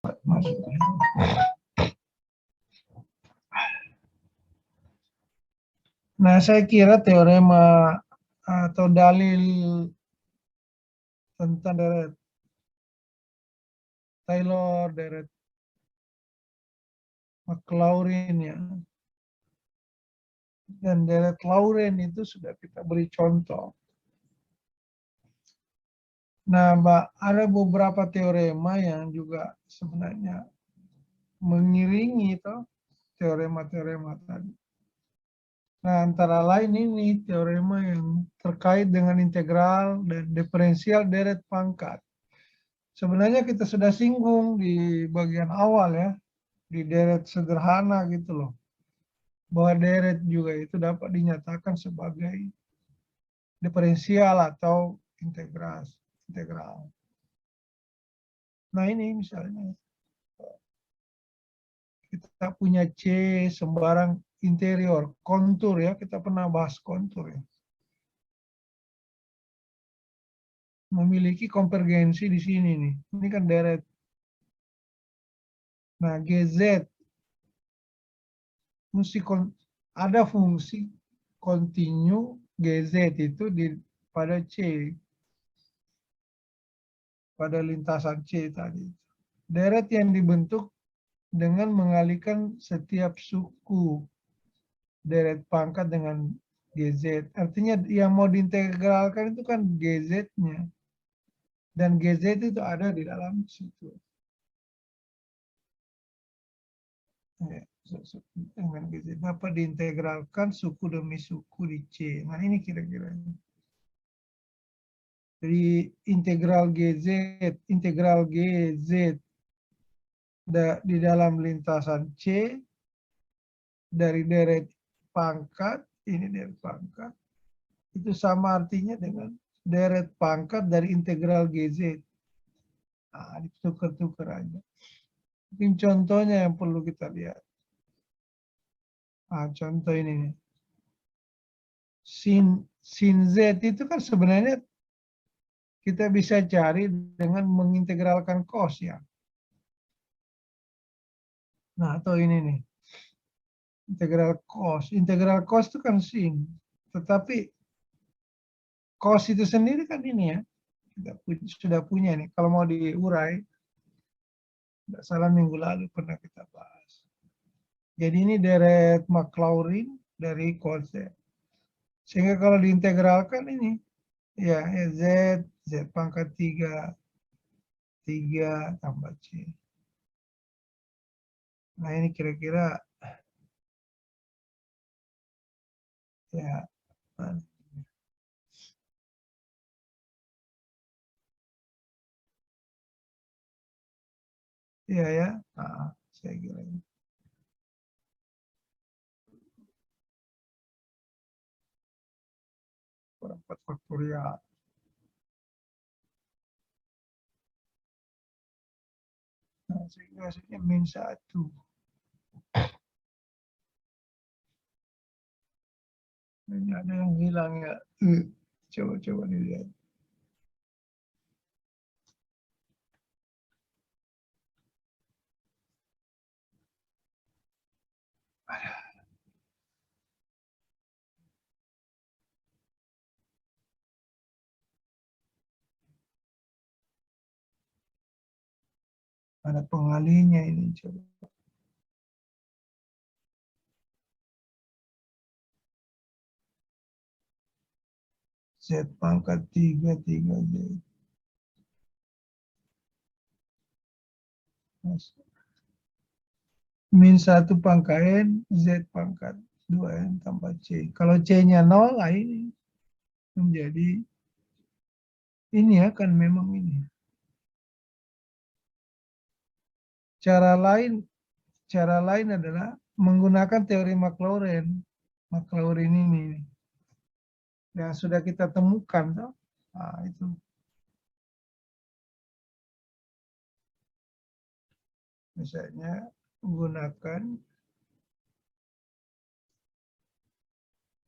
cepat masuknya. Nah, saya kira teorema atau dalil tentang deret Taylor, deret Maclaurin ya, dan deret Lauren itu sudah kita beri contoh. Nah, ada beberapa teorema yang juga sebenarnya mengiringi itu teorema-teorema tadi. Nah, antara lain ini teorema yang terkait dengan integral dan diferensial deret pangkat. Sebenarnya kita sudah singgung di bagian awal ya, di deret sederhana gitu loh. Bahwa deret juga itu dapat dinyatakan sebagai diferensial atau integral. Nah, ini misalnya kita punya C sembarang interior, kontur ya, kita pernah bahas kontur ya. Memiliki konvergensi di sini nih. Ini kan deret. Nah, GZ mesti ada fungsi kontinu GZ itu pada C. Pada lintasan C tadi. Deret yang dibentuk dengan mengalihkan setiap suku deret pangkat dengan GZ. Artinya yang mau diintegralkan itu kan GZ-nya. Dan GZ itu ada di dalam situ. Ya, dengan GZ dapat diintegralkan suku demi suku di C. Nah, ini kira-kira. Jadi integral GZ di dalam lintasan C dari deret pangkat, ini deret pangkat, itu sama artinya dengan deret pangkat dari integral GZ. Nah, ditukar-tukar aja. Mungkin contohnya yang perlu kita lihat. Nah, contoh ini nih. Sin Z itu kan sebenarnya kita bisa cari dengan mengintegralkan cos ya. Nah, atau ini nih. Integral cos itu kan sin. Tetapi cos itu sendiri kan ini ya. Kita sudah punya nih. Kalau mau diurai, tidak salah minggu lalu pernah kita bahas. Jadi ini deret Maclaurin dari cos Z. Sehingga kalau diintegralkan ini, ya Z pangkat 3 tambah C. Nah, ini kira-kira ya iya ya, saya kira ini. Perempat faktorial. Nah, sehingga hasilnya min 1. Ini ada yang hilang ya. Coba dilihat. Ada pengalihnya ini coba. Z pangkat 3 Z. Min 1 pangkat N, Z pangkat 2N tambah C. Kalau C-nya 0, ini menjadi ini ya kan memang ini. Cara lain adalah menggunakan teori Maclaurin. Maclaurin ini yang sudah kita temukan. Nah, itu. Misalnya menggunakan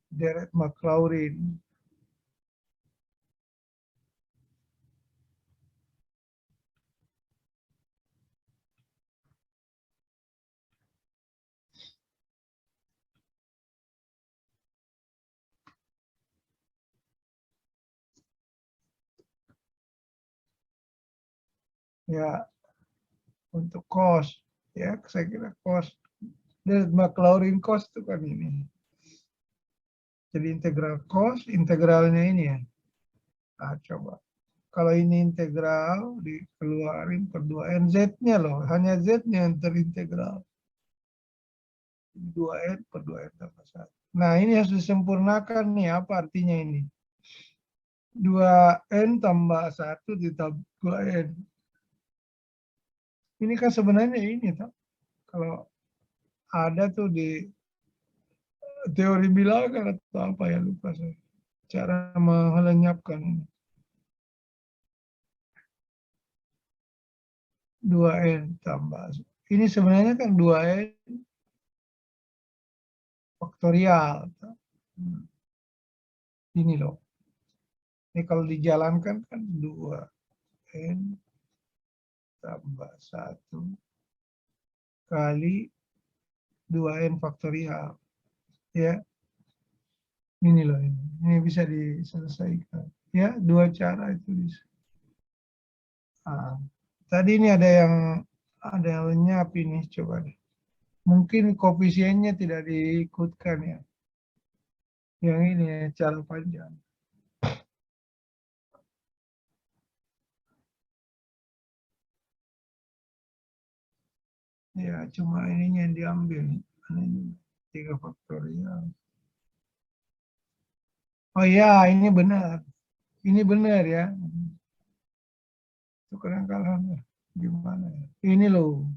deret Maclaurin. Ya, untuk cos, ya saya kira cos. Dan Maclaurin cos itu kan ini. Jadi integral cos, integralnya ini ya. Nah, coba. Kalau ini integral, dikeluarin per 2N. Z-nya loh, hanya Z-nya yang terintegral. 2N per 2N tambah 1. Nah, ini harus disempurnakan nih. Apa artinya ini? 2N tambah 1 ditambah 2N. Ini kan sebenarnya ini, toh. Kalau ada tuh di teori bilangan atau apa ya, lupa saya. Cara melenyapkan ini. 2N tambah. Ini sebenarnya kan 2N faktorial. Ini loh. Ini kalau dijalankan kan 2N tambah 1 kali 2N faktorial. Ya, ini loh ini. Ini bisa diselesaikan. Ya, dua cara itu bisa. Nah, tadi ini ada yang lenyap ini, coba deh. Mungkin koefisiennya tidak diikutkan ya. Yang ini ya, cara panjang. Ya, cuma ininya yang diambil. Ini 3 faktorial. Oh ya, ini benar. Ini benar ya. Itu kadang-kadang gimana ya. Ini loh.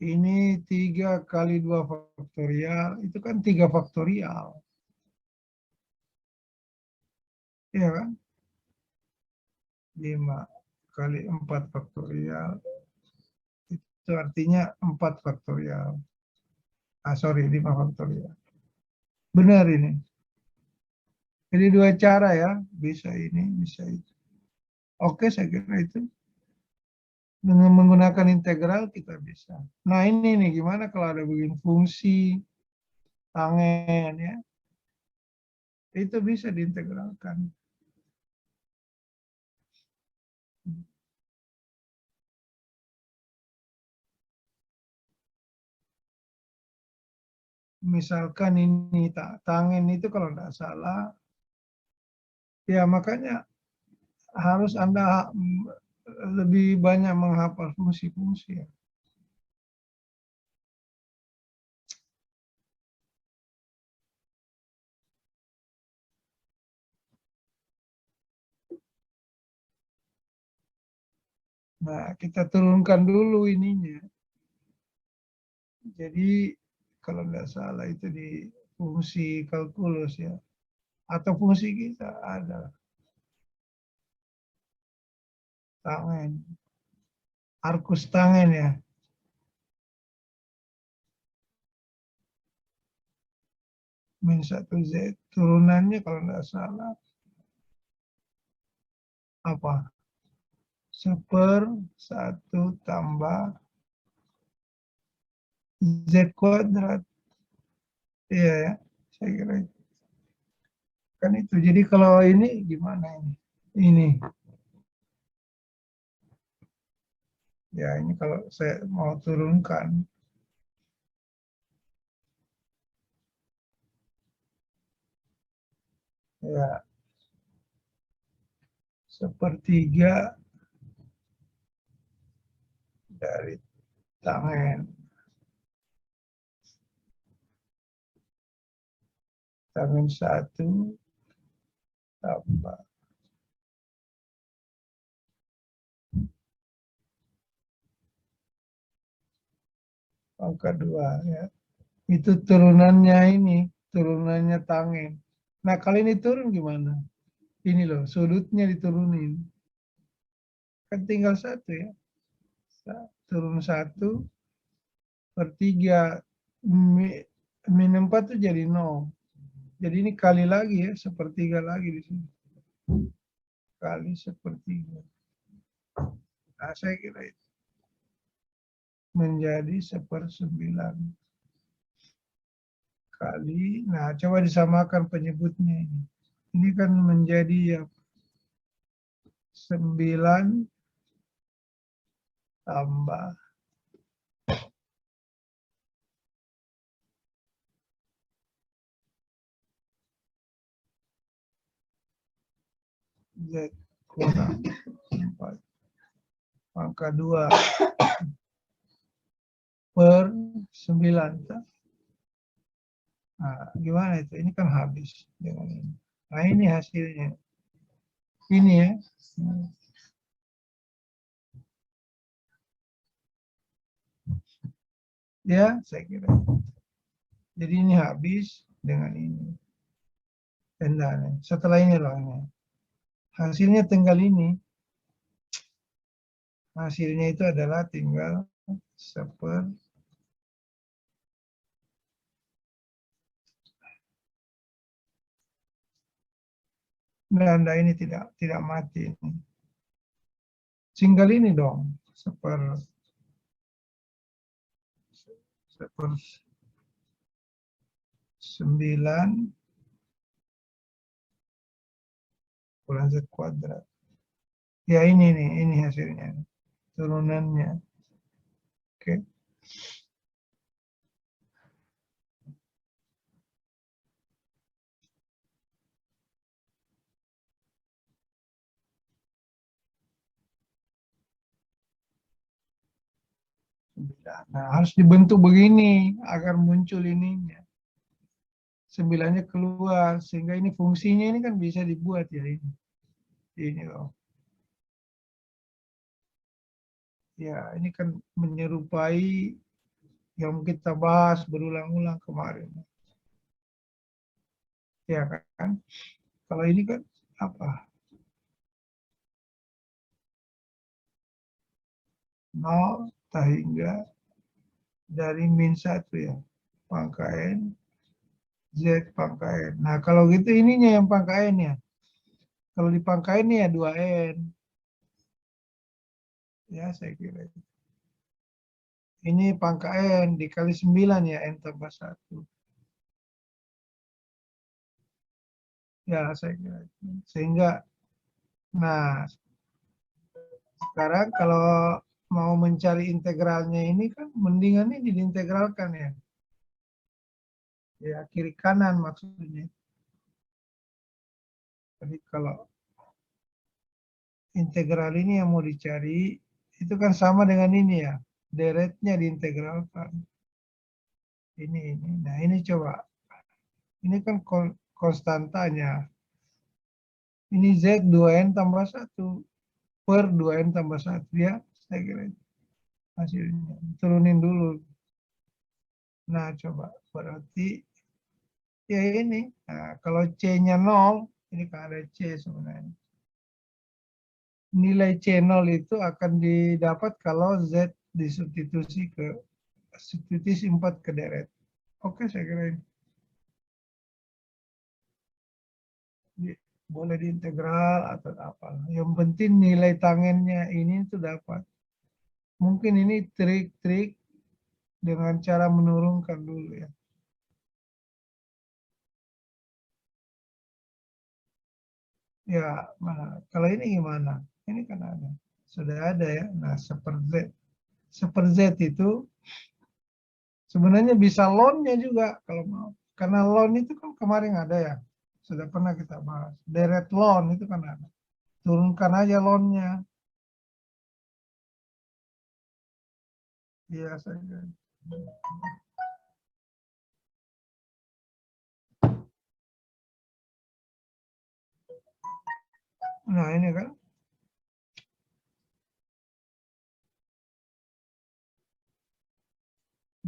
Ini 3 kali 2 faktorial. Itu kan 3 faktorial. Iya kan? 5 kali 4 faktorial. Itu artinya 4 faktorial. Ah, sorry, 5 faktorial. Benar ini. Jadi dua cara ya. Bisa ini, bisa itu. Oke, saya kira itu. Dengan menggunakan integral kita bisa. Nah ini nih, gimana kalau ada begini fungsi tangen ya. Itu bisa diintegralkan. Misalkan ini tangen itu kalau tidak salah, ya makanya harus Anda lebih banyak menghafal fungsi-fungsi ya. Nah, kita turunkan dulu ininya. Jadi kalau tidak salah itu di fungsi kalkulus ya. Atau fungsi kita ada tangen. Arkus tangen ya. Min 1Z. Turunannya kalau tidak salah apa? 1/1 tambah Z kuadrat. Iya ya, saya kira itu. Kan itu. Jadi kalau ini gimana ini? Ini. Ya ini kalau saya mau turunkan. Ya, 1/3 dari tangen. Tangen 1 tambah pangkat 2 ya. Itu turunannya ini, turunannya tangen. Nah, kalau ini turun gimana? Ini loh, sudutnya diturunin. Kan tinggal 1 ya. Turun 1/3. Min 4 itu jadi 0. Jadi ini kali lagi ya, 1/3 lagi di sini. Kali 1/3. Nah, saya kira itu. Menjadi 1/9 kali, nah coba disamakan penyebutnya ini. Ini kan menjadi ya 9 tambah Z kurang 4 pangkat 2 per 9. Nah, gimana itu? Ini kan habis dengan ini. Nah, ini hasilnya. Ini ya. Ya, saya kira. Jadi ini habis dengan ini. Tendanya. Setelah ini loh ini. Hasilnya tinggal ini. Hasilnya itu adalah tinggal 1/. Anda ini tidak mati ini. Tinggal ini dong. 1/9 kurang Z kuadrat. Ya ini nih, ini hasilnya. Turunannya. Oke. Nah, harus dibentuk begini agar muncul ininya. 9-nya keluar, sehingga ini fungsinya ini kan bisa dibuat ya ini. Ini loh. Ya, ini kan menyerupai yang kita bahas berulang-ulang kemarin. Ya kan? Kalau ini kan apa? 0 hingga dari -1 ya. Pangkat N, Z pangkat N. Nah, kalau gitu ininya yang pangkat N ya. Kalau di pangkat N ya 2N. Ya, saya kira itu. Ini pangkat N dikali 9 ya, N tambah 1. Ya, saya kira itu. Sehingga, nah, sekarang kalau mau mencari integralnya ini kan mendingan ini diintegralkan ya. Ya, kiri kanan maksudnya. Jadi kalau integral ini yang mau dicari, itu kan sama dengan ini ya. Deretnya diintegralkan. Ini. Nah, ini coba. Ini kan konstantanya. Ini Z 2N tambah 1 per 2N tambah 1 ya. Saya kira itu hasilnya. Turunin dulu. Nah, coba. Berarti ya ini. Nah, kalau C-nya 0, ini kan ada C sebenarnya. Nilai C0 itu akan didapat kalau Z disubstitusi ke substitusi 4 ke deret. Oke, saya kira ini. Boleh diintegral atau apa. Yang penting nilai tangennya ini itu dapat. Mungkin ini trik-trik dengan cara menurunkan dulu ya. Ya, nah, kalau ini gimana? Ini kan ada. Sudah ada ya. Nah, Z. Z itu sebenarnya bisa loan-nya juga kalau mau. Karena loan itu kan kemarin ada ya. Sudah pernah kita bahas. Deret loan itu kan ada. Turunkan aja loan-nya. Iya saja. Nah, ini kan.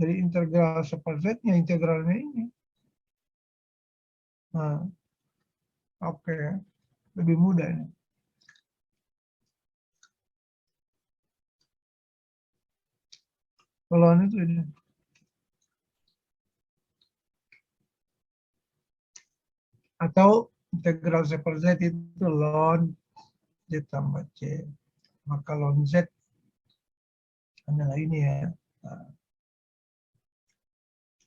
Dari integral Z-nya integralnya ini. Nah, oke. Lebih mudah ini. Kalau itu ini. Atau integral Z itu ln Z tambah C. Maka ln Z adalah ini ya. Nah,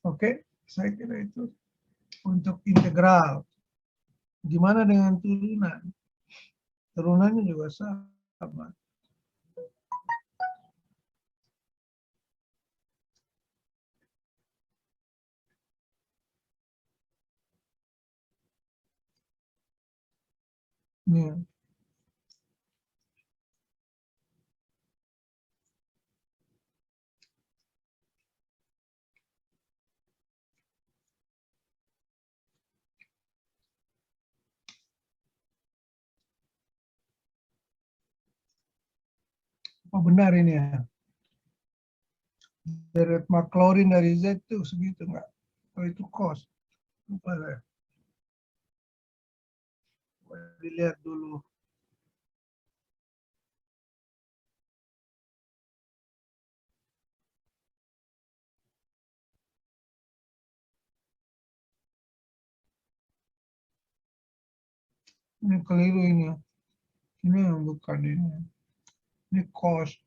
oke, saya kira itu untuk integral. Gimana dengan turunan? Turunannya juga sama. Nih, apa benar ini ya? Deret Maclaurin dari Z itu segitu nggak? Oh itu cost. Lupa saya. Dilihat dulu. Ini keliru ini ya. Ini yang bukan ini. Ini cost.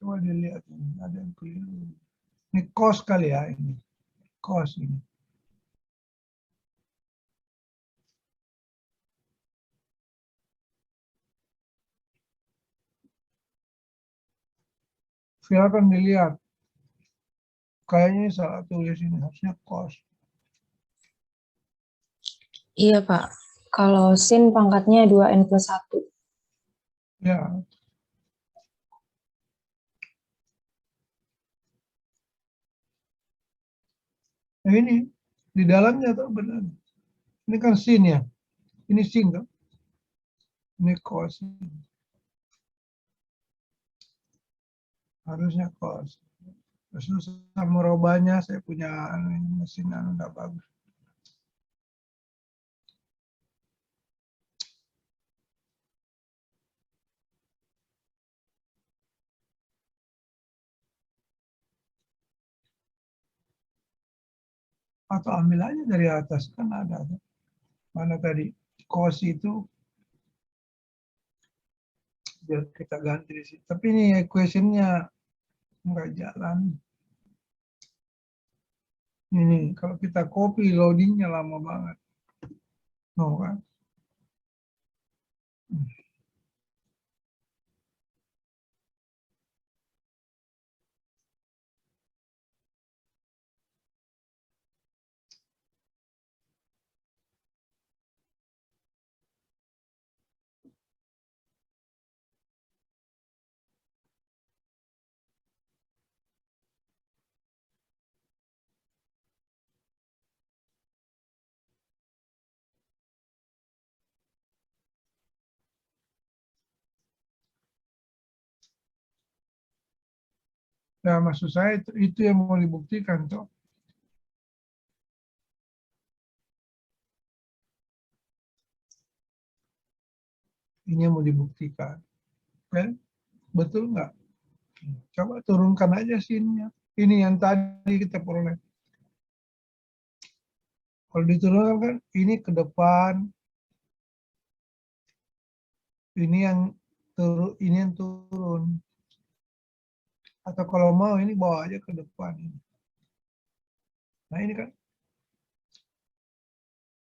Coba dilihat ini. Ada yang keliru. Ini cost kali ya ini. Cost ini. Silakan dilihat. Kayaknya salah tulis ini. Harusnya cost. Iya, Pak. Kalau sin pangkatnya 2n+1. Ya. Nah ini. Di dalamnya tuh benar. Ini kan sin ya. Ini sin kan. Ini cost. Harusnya cost. Terus susah merubahnya. Saya punya mesin nggak bagus. Atau ambil aja dari atas kan ada. Mana tadi cos itu biar kita ganti di sini. Tapi ini equationnya nggak jalan. Ini kalau kita copy loadingnya lama banget. Oh, kan? Nah, maksud saya itu yang mau dibuktikan toh. Ini yang mau dibuktikan. Kan? Betul nggak? Coba turunkan aja sinnya. Ini yang tadi kita peroleh. Kalau diturunkan kan ini ke depan, ini yang turun. Atau kalau mau ini bawa aja ke depan. Nah ini kan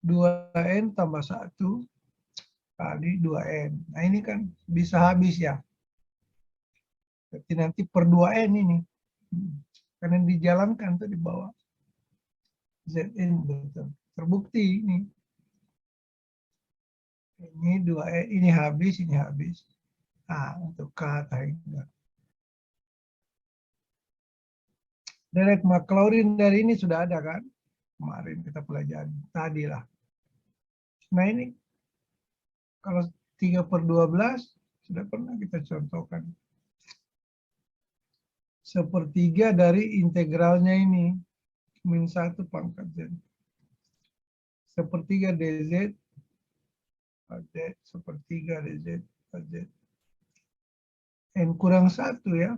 2N tambah 1 kali 2N. Nah ini kan bisa habis ya. Berarti nanti per 2N ini. Karena dijalankan tuh di bawah. Zn betul. Terbukti ini. Ini 2N, ini habis, ini habis. Nah, untuk kata ini. Deret Maclaurin dari ini sudah ada kan? Kemarin kita pelajari. Tadi lah. Nah ini kalau 3/12 sudah pernah kita contohkan. Sepertiga dari integralnya ini. Min 1 pangkat Z. Sepertiga DZ. Z. Sepertiga DZ. Z. N kurang 1 ya.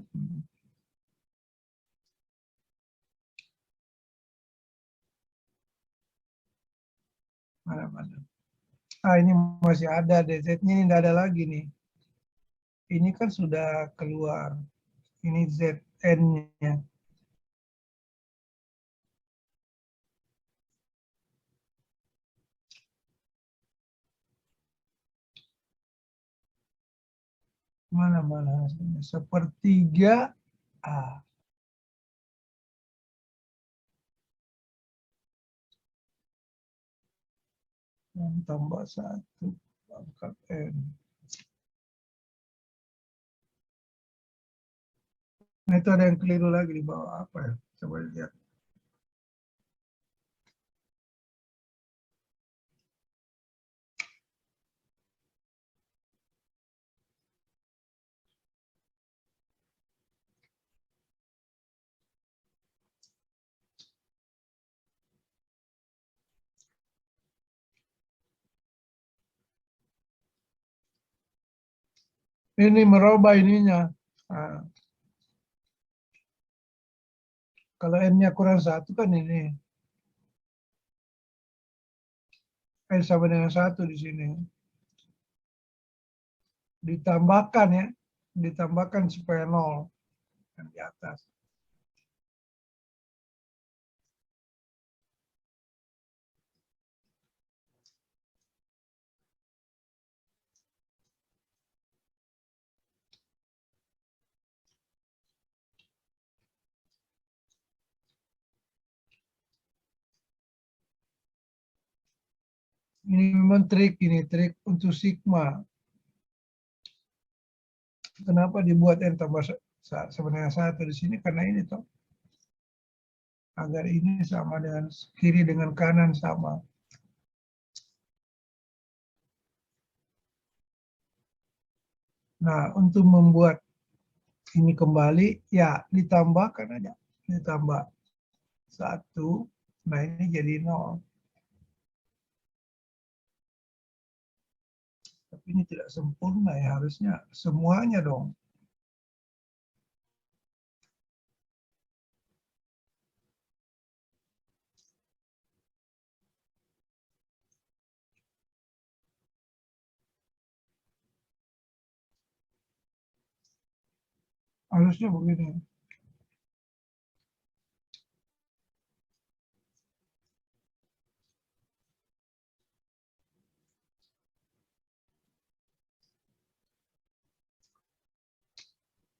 Mana-mana. Ah, ini masih ada, DZ-nya ini tidak ada lagi nih. Ini kan sudah keluar. Ini ZN-nya. Mana-mana hasilnya. Sepertiga A. Yang tambah 1 pangkat N. Nah, itu ada yang keliru lagi di bawah apa ya? Coba lihat. Ini merubah ininya. Nah, kalau N-nya kurang 1 kan ini. N sama dengan 1 di sini. Ditambahkan ya. Ditambahkan supaya 0. Yang di atas. Ini memang trik untuk sigma. Kenapa dibuat N tambah sebenarnya 1 di sini? Karena ini toh. Agar ini sama dengan kiri dengan kanan sama. Nah, untuk membuat ini kembali, ya ditambahkan aja. Ditambah 1, nah ini jadi 0. Tapi ini tidak sempurna ya, harusnya semuanya dong. Harusnya begini.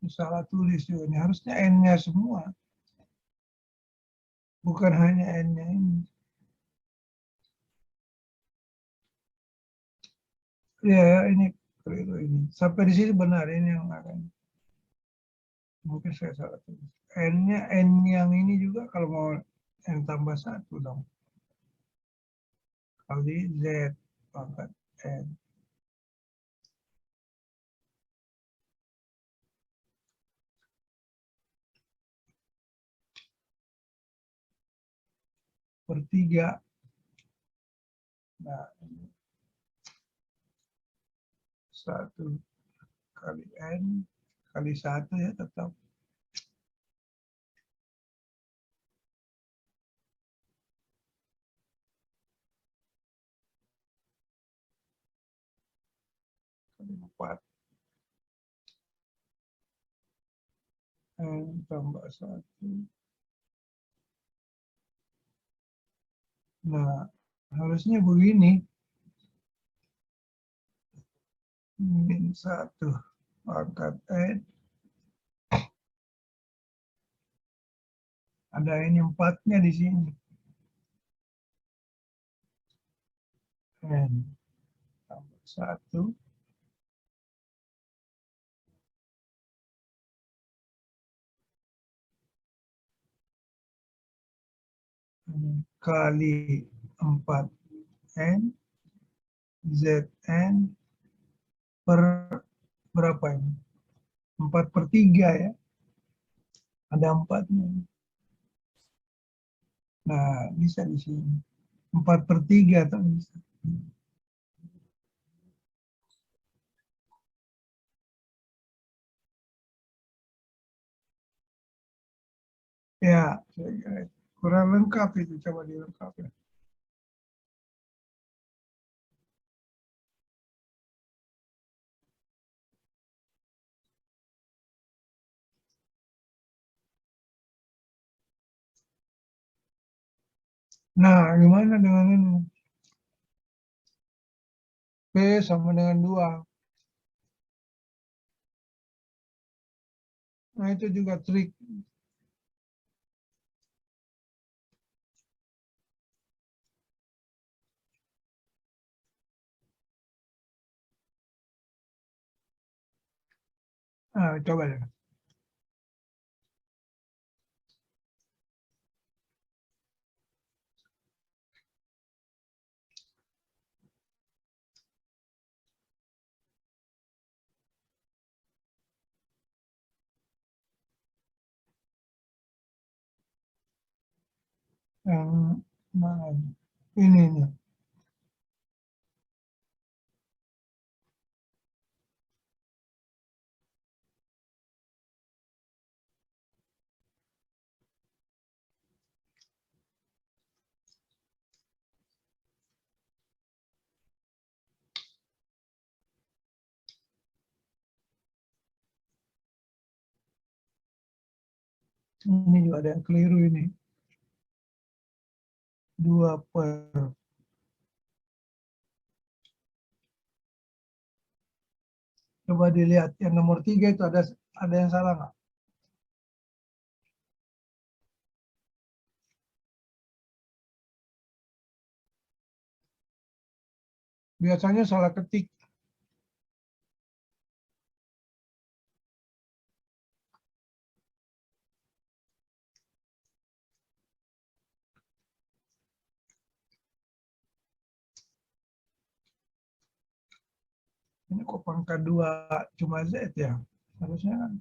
Salah tulis juga ini. Harusnya N-nya semua. Bukan hanya N-nya ini. Ya, ini keliru ini. Sampai di sini benar ini yang akan. Mungkin saya salah tulis. N-nya N yang ini juga kalau mau N tambah 1 dong. Kali Z pangkat N. Per 3. Nah, 1 kali N kali 1 ya tetap. Kali 4. N tambah 1. Nah, harusnya begini. Min 1 pangkat N. Ada ini 4-nya di sini. N tambah 1. Kali 4N. Zn per berapa ini? 4/3 ya. Ada 4-nya. Nah, bisa di sini. 4/3 atau bisa. Ya, kurang lengkap itu, coba dilengkapi. Nah, gimana dengan ini? P sama dengan 2. Nah, itu juga trik. Nah, coba deh. Yang mana? Ini nih. Ini juga ada yang keliru ini. 2/. Coba dilihat yang nomor 3 itu ada yang salah nggak? Biasanya salah ketik. Ini kok pangkat 2 cuma Z ya? Harusnya kan.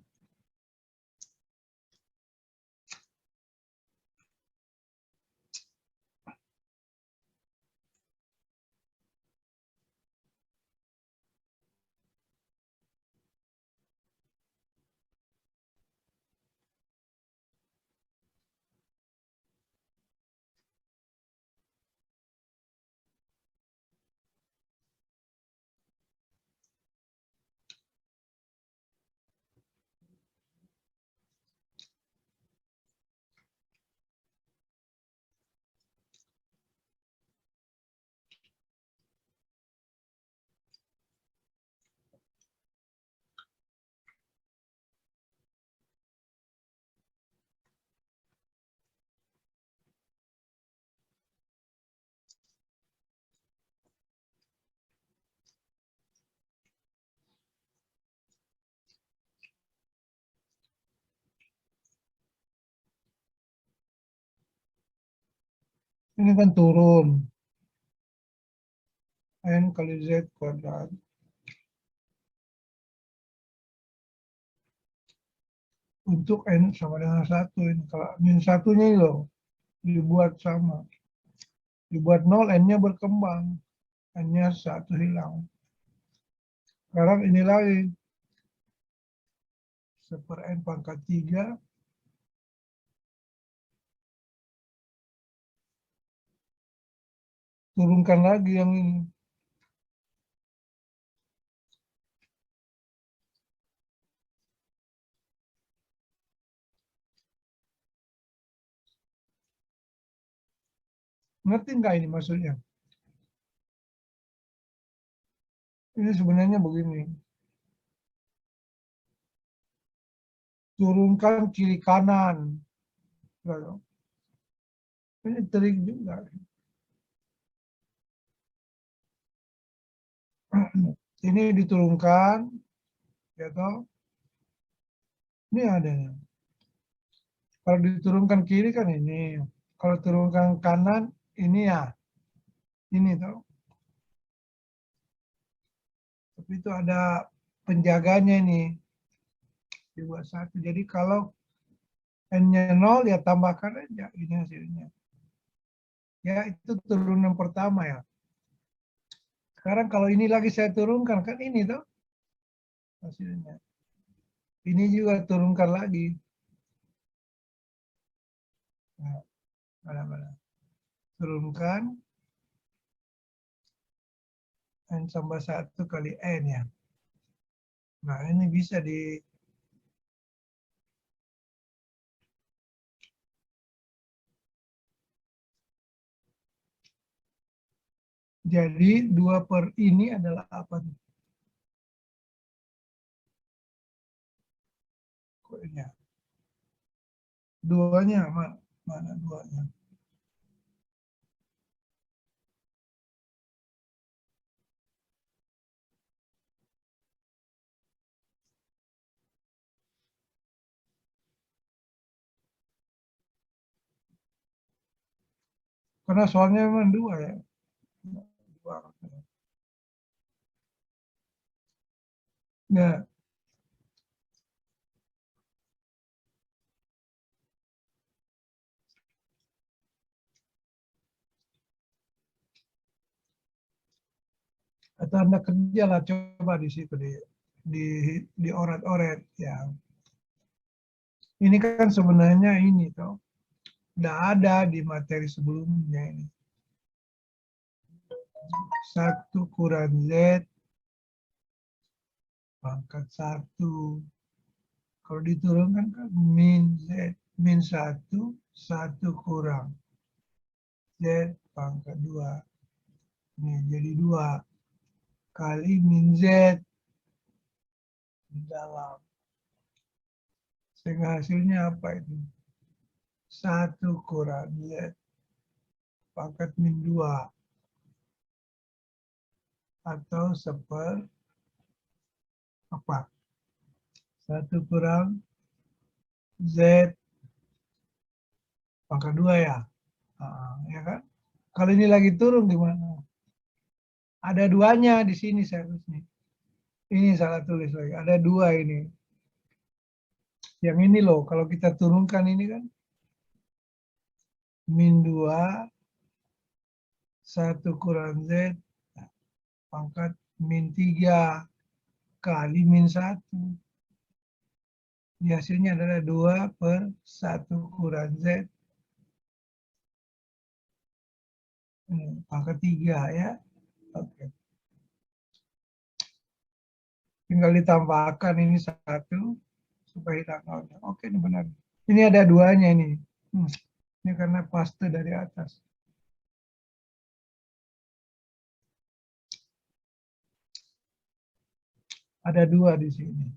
Ini kan turun. N kali Z kuadrat. Untuk N sama dengan 1. Ini kalau min 1-nya ini loh. Dibuat sama. Dibuat 0, N-nya berkembang. N-nya 1 hilang. Sekarang ini lagi. 1/n pangkat 3. Turunkan lagi yang ini. Ngerti nggak ini maksudnya? Ini sebenarnya begini. Turunkan kiri kanan. Ini trik juga. Ini diturunkan, ya toh. Ini adanya. Kalau diturunkan kiri kan ini. Kalau turunkan kanan, ini ya. Ini toh. Tapi itu ada penjaganya ini. Dibuat 1. Jadi kalau N-nya 0, ya tambahkan aja. Ini hasilnya. Ya, itu turunan pertama ya. Sekarang kalau ini lagi saya turunkan, kan ini toh hasilnya. Ini juga turunkan lagi. Nah, mana-mana. Turunkan. N tambah 1 kali N ya. Nah, ini bisa di jadi 2 per ini adalah apa nih? Kodenya. Duanya mana duanya? Karena soalnya memang 2 ya. 2. Nah, atau Anda kerja lah coba di situ di oret-oret ya. Ini kan sebenarnya ini toh udah ada di materi sebelumnya ini. 1 kurang Z pangkat 1. Kalau diturunkan kan min Z, min 1, 1 kurang Z pangkat 2. Ini jadi 2 kali min Z di dalam. Sehingga hasilnya apa itu? 1 kurang Z pangkat min 2. Atau apa? 1 kurang Z pangkat 2 ya. Ya kan? Kalau ini lagi turun gimana? Ada duanya di sini seharusnya. Ini salah tulis lagi. Ada 2 ini. Yang ini loh, kalau kita turunkan ini kan min 2, 1 kurang Z pangkat min 3 kali min 1. Di hasilnya adalah 2 per 1 kurang Z pangkat 3 ya. Oke. Tinggal ditambahkan ini 1 supaya tanggalnya. Oke, ini benar. Ini ada duanya ini. Ini karena paste dari atas. Ada 2 di sini.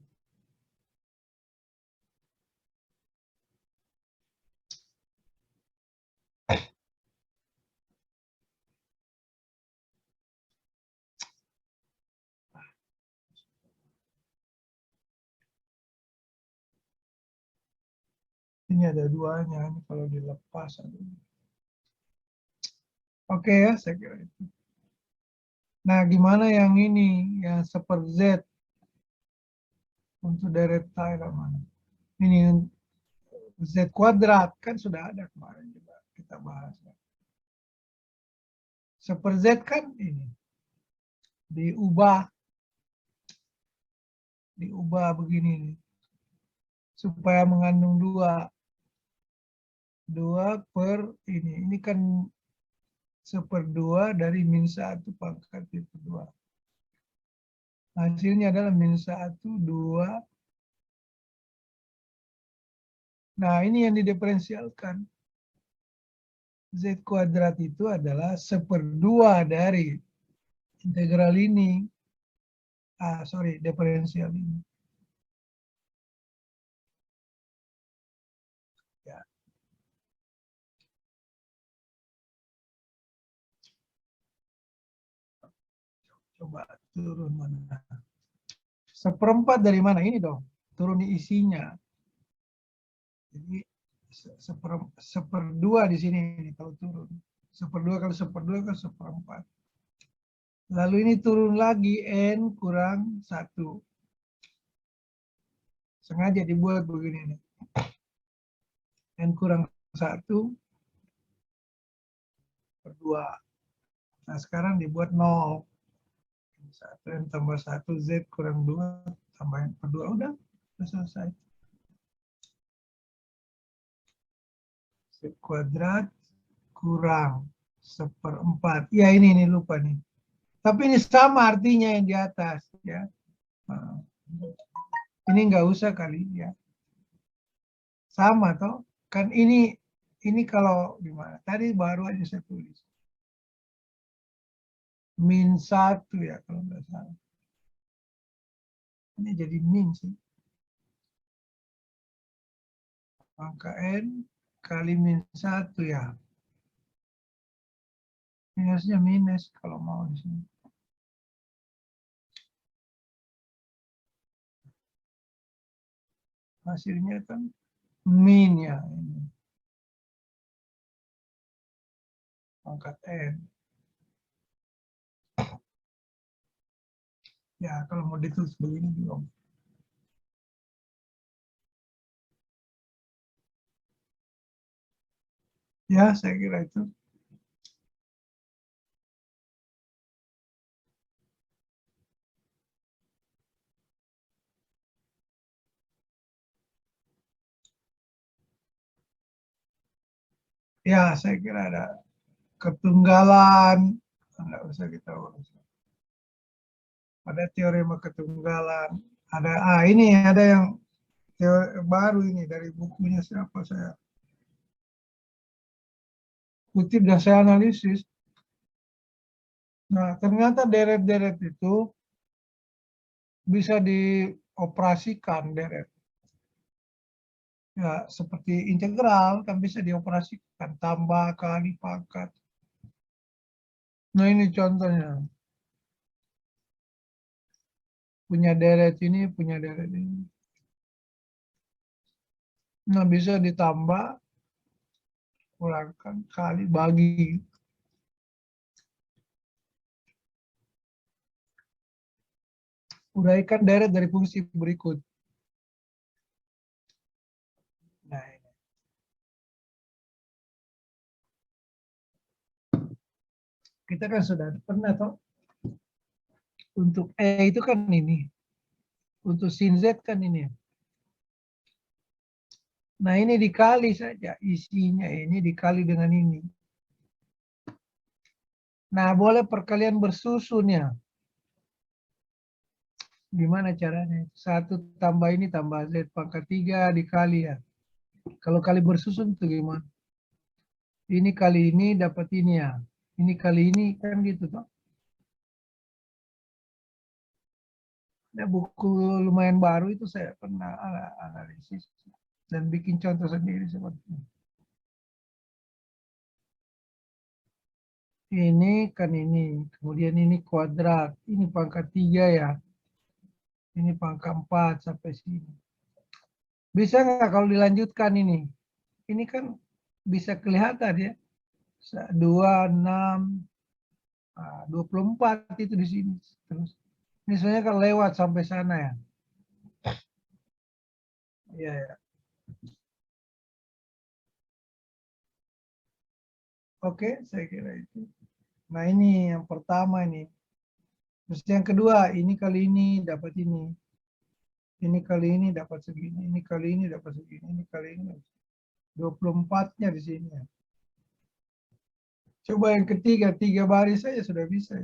Ini ada duanya. Ini kalau dilepas. Oke ya, saya kira itu. Nah, gimana yang ini? Yang seper Z untuk direct tile mana? Ini Z kuadrat. Kan sudah ada kemarin juga kita bahas. Seper Z kan ini. Diubah begini nih. Supaya mengandung 2. 2 per ini. Ini kan 1/2 dari min 1 pangkat itu 2. Hasilnya adalah min 1, 2. Nah, ini yang didiferensialkan. Z kuadrat itu adalah 1/2 dari integral ini. Diferensial ini. Ya. Coba turun mana? 1/4 dari mana? Ini dong. Turun di isinya. Jadi 1/2 di sini kalau turun. 1/2 kali 1/2 kan 1/4. Lalu ini turun lagi N kurang 1. Sengaja dibuat begini nih. N kurang 1 per 2. Nah, sekarang dibuat 0. 1 N tambah 1 Z kurang 2 tambah N per 2. Udah selesai. Z kuadrat kurang 1/4. Ya ini lupa nih. Tapi ini sama artinya yang di atas ya. Nah, ini nggak usah kali ya. Sama toh. Kan ini kalau gimana? Tadi baru aja saya tulis. -1 ya kalau nggak salah. Ini jadi min sih. Angka N kali -1 ya. Ini harusnya minus kalau mau di sini. Hasilnya kan min ya. Ini. Pangkat N. Ya kalau mau ditulis begini belum. Ya saya kira itu. Ya saya kira ada ketunggalan. Nggak usah kita urus. Ada teorema ketunggalan. Ada ini ada yang teori baru ini dari bukunya siapa saya kutip dan saya analisis. Nah, ternyata deret-deret itu bisa dioperasikan deret. Ya, seperti integral kan bisa dioperasikan, tambah, kali, pangkat. Nah, ini contohnya. Punya deret ini, punya deret ini. Nah, bisa ditambah, kurangkan, kali, bagi. Uraikan deret dari fungsi berikut. Nah, ini. Kita kan sudah pernah toh. Untuk E itu kan ini. Untuk sin Z kan ini. Nah, ini dikali saja. Isinya ini dikali dengan ini. Nah, boleh perkalian bersusun ya. Gimana caranya? 1 tambah ini tambah Z pangkat 3 dikali ya. Kalau kali bersusun itu gimana? Ini kali ini dapat ini ya. Ini kali ini kan gitu toh. Ada buku lumayan baru itu saya pernah analisis dan bikin contoh sendiri seperti ini. Ini kan ini, kemudian ini kuadrat, ini pangkat 3 ya. Ini pangkat 4 sampai sini. Bisa nggak kalau dilanjutkan ini? Ini kan bisa kelihatan ya. 2, 6, 24 itu di sini. Terus, ini sebenarnya kan lewat sampai sana ya. Iya ya. Oke, saya kira itu. Nah ini yang pertama ini. Terus yang kedua, ini kali ini dapat ini. Ini kali ini dapat segini. Ini kali ini dapat segini. Ini kali ini 24-nya di sini. Coba yang ketiga, 3 baris saja sudah bisa.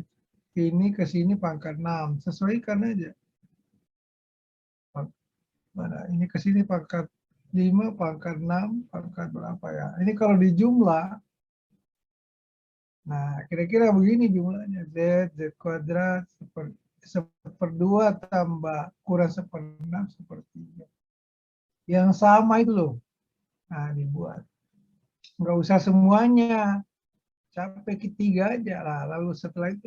Ini ke sini pangkat 6. Sesuaikan aja. Mana? Ini ke sini pangkat 5, pangkat 6, pangkat berapa ya. Ini kalau dijumlah, nah kira-kira begini jumlahnya. Z kuadrat, 1/2 tambah kurang 1/6, 1/3. Yang sama itu loh. Nah dibuat. Nggak usah semuanya. Sampai ketiga aja lah. Lalu setelah itu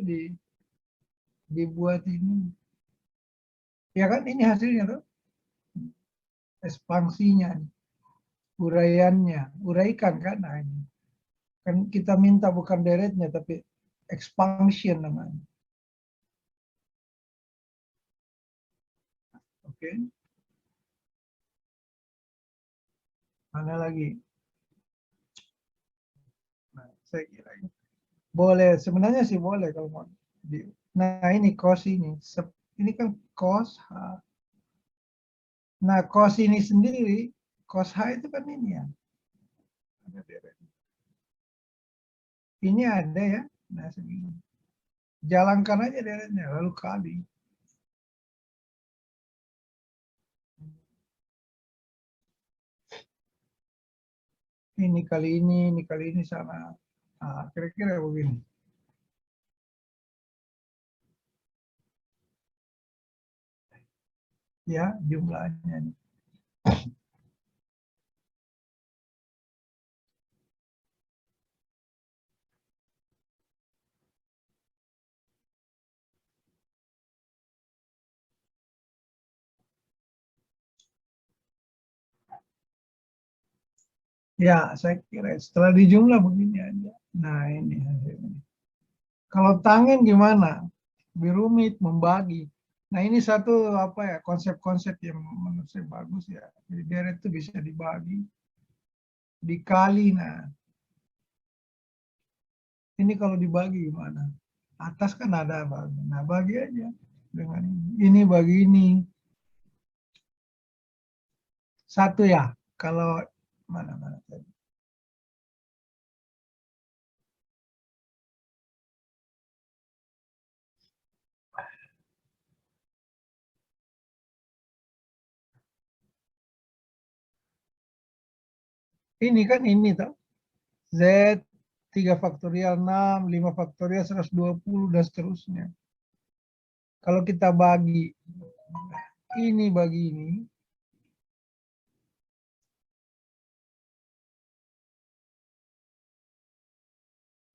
dibuat ini. Ya kan ini hasilnya tuh. Ekspansinya. Uraiannya. Uraikan kan. Nah ini. Kan kita minta bukan deretnya tapi expansion namanya. Oke. Mana lagi? Nah, saya kira ini. Boleh, sebenarnya sih boleh kalau mau. Nah, ini cos ini. Ini kan cos H. Nah, cos ini sendiri, cos H itu kan ini ya. ada deretnya. Ini ada ya, nah segini. Jalankan aja deretnya, lalu kali. Ini kali ini sama. Nah, kira-kira begini. Ya, jumlahnya. Ya, saya kira setelah dijumlah begini aja. Nah, ini hasilnya. Kalau tangen gimana? Lebih rumit, membagi. Nah, ini satu apa ya, konsep-konsep yang menurut saya bagus ya. Jadi deret itu bisa dibagi, dikali. Nah, ini kalau dibagi gimana? Atas kan ada bagi. Nah, bagi aja dengan ini. Ini bagi ini. Satu ya. Kalau mana-mana tadi. Ini kan ini toh. Z 3 faktorial 6, 5 faktorial 120 dan seterusnya. Kalau kita bagi ini bagi ini,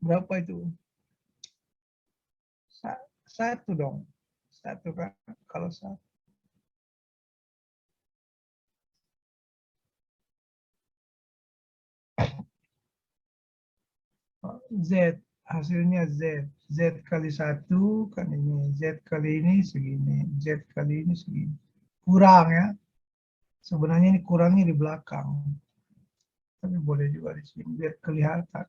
berapa itu? Satu dong. Satu kan kalau satu. Z hasilnya Z. Z kali satu kan ini. Z kali ini segini. Z kali ini segini. Kurang ya. Sebenarnya ini kurangnya di belakang. Tapi boleh juga di sini biar kelihatan.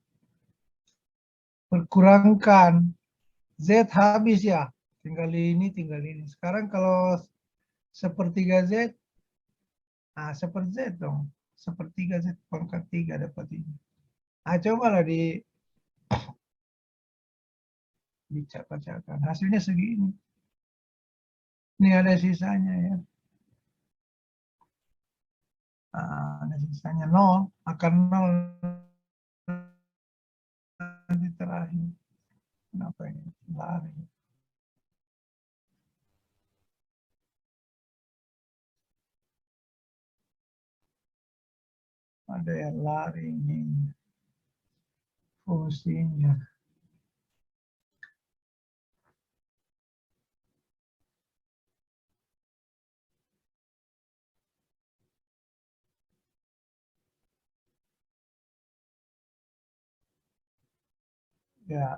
Berkurangkan. Z habis ya. Tinggal ini, tinggal ini. Sekarang kalau sepertiga Z, nah seperti Z dong. Sepertiga Z pangkat 3 dapat ini. Nah, cobalah dicak-cakan. Hasilnya segini. Ini ada sisanya ya. Nah, ada sisanya 0. Akan 0 nanti terakhir. Kenapa ini? Lari. Ada yang lari ini. Fungsinya. Ya,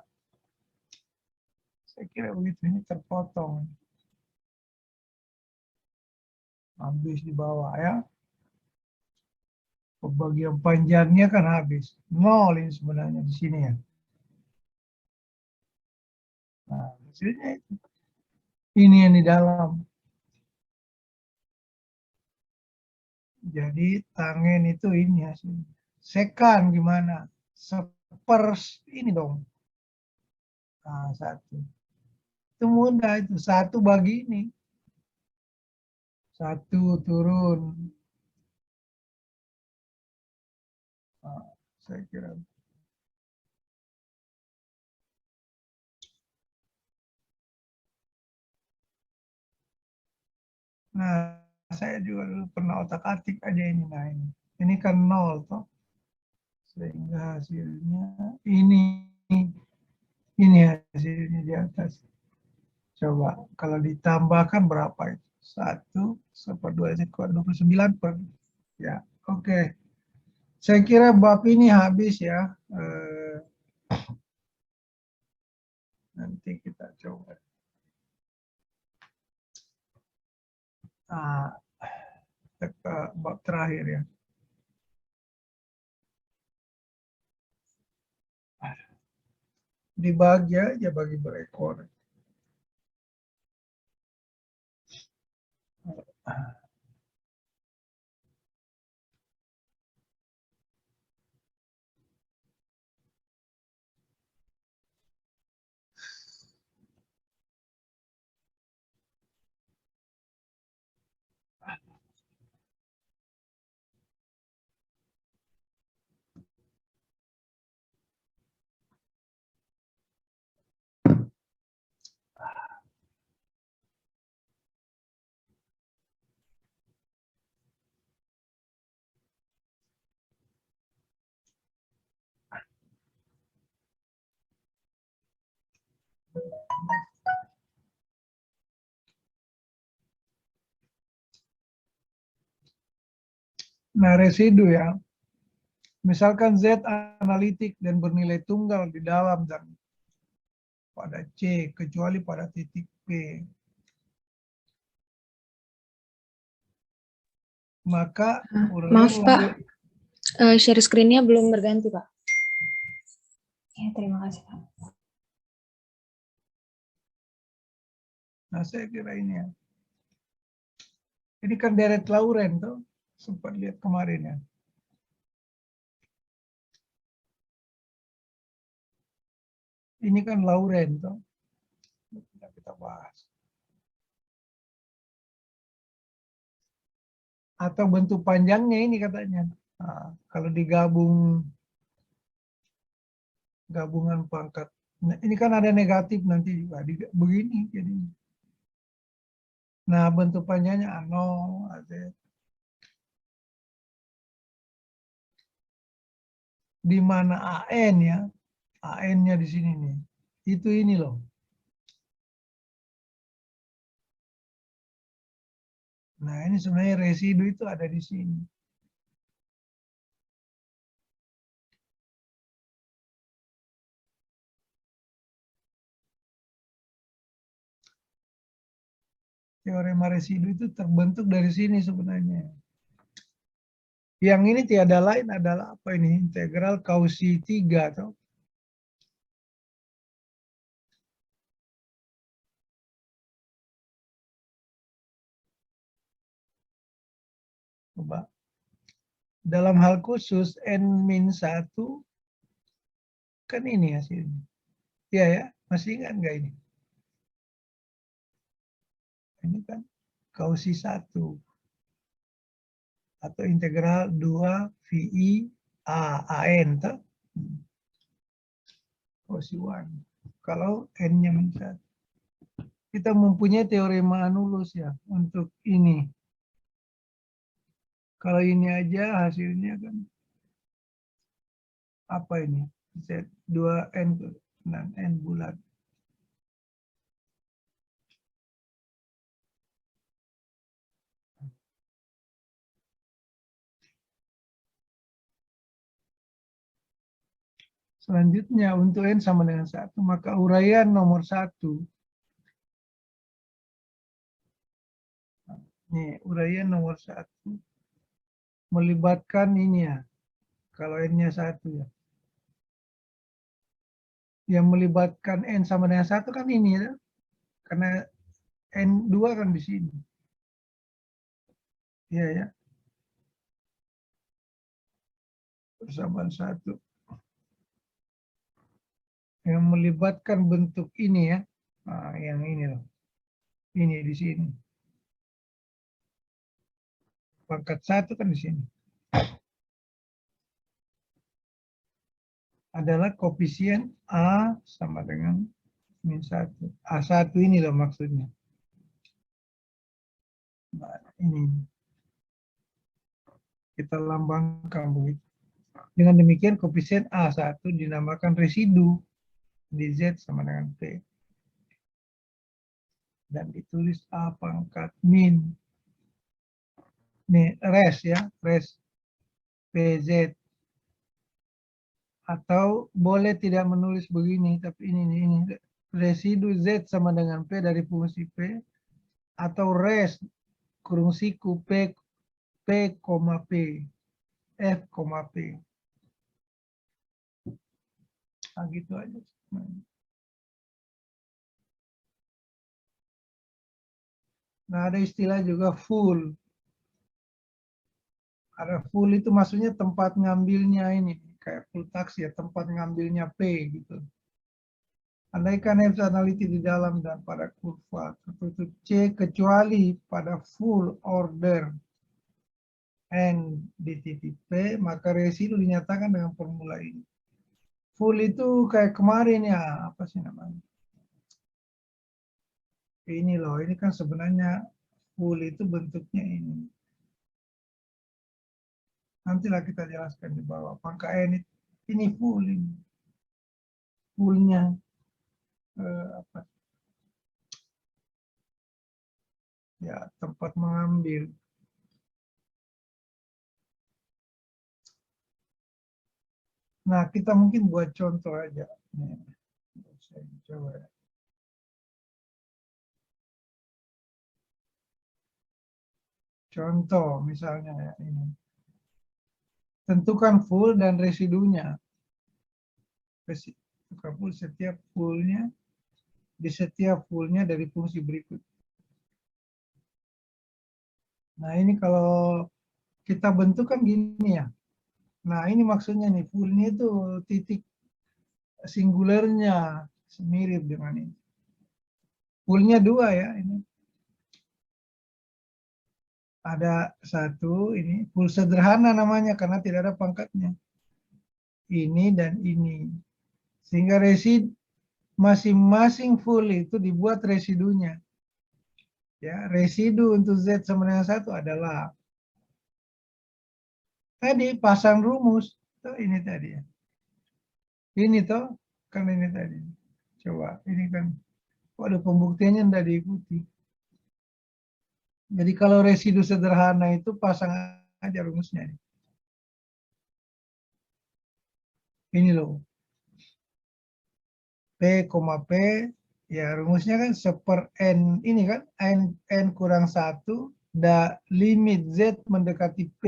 saya kira begitu. Ini terpotong. Habis di bawah ya. Bagian panjangnya kan habis. 0 ini sebenarnya di sini ya. Nah, hasilnya itu. Ini yang di dalam. Jadi tangen itu ini hasilnya. Sekan gimana? Sepers ini dong. Nah, satu. Itu mudah itu. Satu bagi ini. Satu turun. Nah, saya kira. Nah, saya juga dulu pernah otak-atik aja ini. Nah, ini kan 0 toh. Sehingga hasilnya ini hasilnya di atas. Coba kalau ditambahkan berapa itu? 1 per 2 ekor 29 per. Ya, oke. Saya kira bab ini habis ya. Nanti kita coba. Nah, kita ke bab terakhir ya. Dibagi aja bagi berekor. Nah, residu ya. Misalkan Z analitik dan bernilai tunggal di dalam dan pada C, kecuali pada titik P. Maka uraian Maaf Pak, share screen-nya belum berganti Pak. Ya, terima kasih Pak. Nah, saya kira ini ya. Ini kan deret Lauren tuh, sempat lihat kemarin ya. Ini kan Lauren tuh. Kita bahas. Atau bentuk panjangnya ini katanya. Nah, kalau digabung gabungan pangkat. Nah, ini kan ada negatif nanti juga begini jadi. Nah, bentuk panjangnya ANO, ada di mana AN ya. AN-nya di sini nih. Itu ini loh. Nah, ini sebenarnya residu itu ada di sini. Teorema residu itu terbentuk dari sini sebenarnya. Yang ini tiada lain adalah apa ini? Integral Cauchy 3 atau coba. Dalam hal khusus N-1 kan ini hasilnya. Iya ya, masih ingat nggak ini? Ini kan Cauchy 1 atau integral 2 VI AN toh? Cauchy 1. Kalau N-nya -1. Kita mempunyai teorema Anulus ya untuk ini. Kalau ini aja hasilnya kan apa ini? Z2N dan N bulat. Selanjutnya untuk N sama dengan 1, maka uraian nomor 1. Nih, uraian nomor 1 melibatkan ini ya. Kalau N-nya 1 ya. Yang melibatkan N sama dengan 1 kan ini ya. Karena N2 kan di sini. Iya ya. Persamaan 1. Yang melibatkan bentuk ini ya. Nah, yang ini loh. Ini di sini. Pangkat 1 kan di sini. Adalah koefisien A sama dengan -1. A1 ini loh maksudnya. Nah, ini. Kita lambangkan begitu. Dengan demikian koefisien A1 dinamakan residu di Z sama dengan P. Dan ditulis A pangkat min. Nih, res ya, res PZ. Atau boleh tidak menulis begini, tapi ini. Residu Z sama dengan P dari fungsi P. Atau res kurung siku P, P, P. F, P. Nah, gitu aja. Nah, ada istilah juga full. Ada full itu maksudnya tempat ngambilnya ini. Kayak full taksi ya, tempat ngambilnya P gitu. Andaikan F analitik di dalam dan pada kurva tertutup C kecuali pada full order N di titik P, maka residu dinyatakan dengan formula ini. Full itu kayak kemarin ya, apa sih namanya? Ini loh, ini kan sebenarnya full itu bentuknya ini. Nantilah kita jelaskan di bawah. Pangkat N ini full ini. Fullnya apa? Ya, tempat mengambil. Nah, kita mungkin buat contoh aja. Nih, saya coba ya. Contoh misalnya ya ini. Tentukan full dan residunya. Tentukan full setiap fullnya di setiap fullnya dari fungsi berikut. Nah, ini kalau kita bentuk kan gini ya. Nah, ini maksudnya nih, fullnya itu titik singulernya mirip dengan ini. Fullnya dua ya, ini. Ada satu, ini full sederhana namanya karena tidak ada pangkatnya. Ini dan ini. Sehingga residu masing-masing full itu dibuat residunya. Ya, residu untuk Z sama dengan 1 adalah tadi pasang rumus. Tuh, ini tadi ya. Ini toh, kan ini tadi. Coba, ini kan. Waduh, pembuktiannya tidak diikuti. Jadi kalau residu sederhana itu pasang aja rumusnya. Ini loh. P, P, ya rumusnya kan seper N, ini kan, N kurang 1, limit Z mendekati P.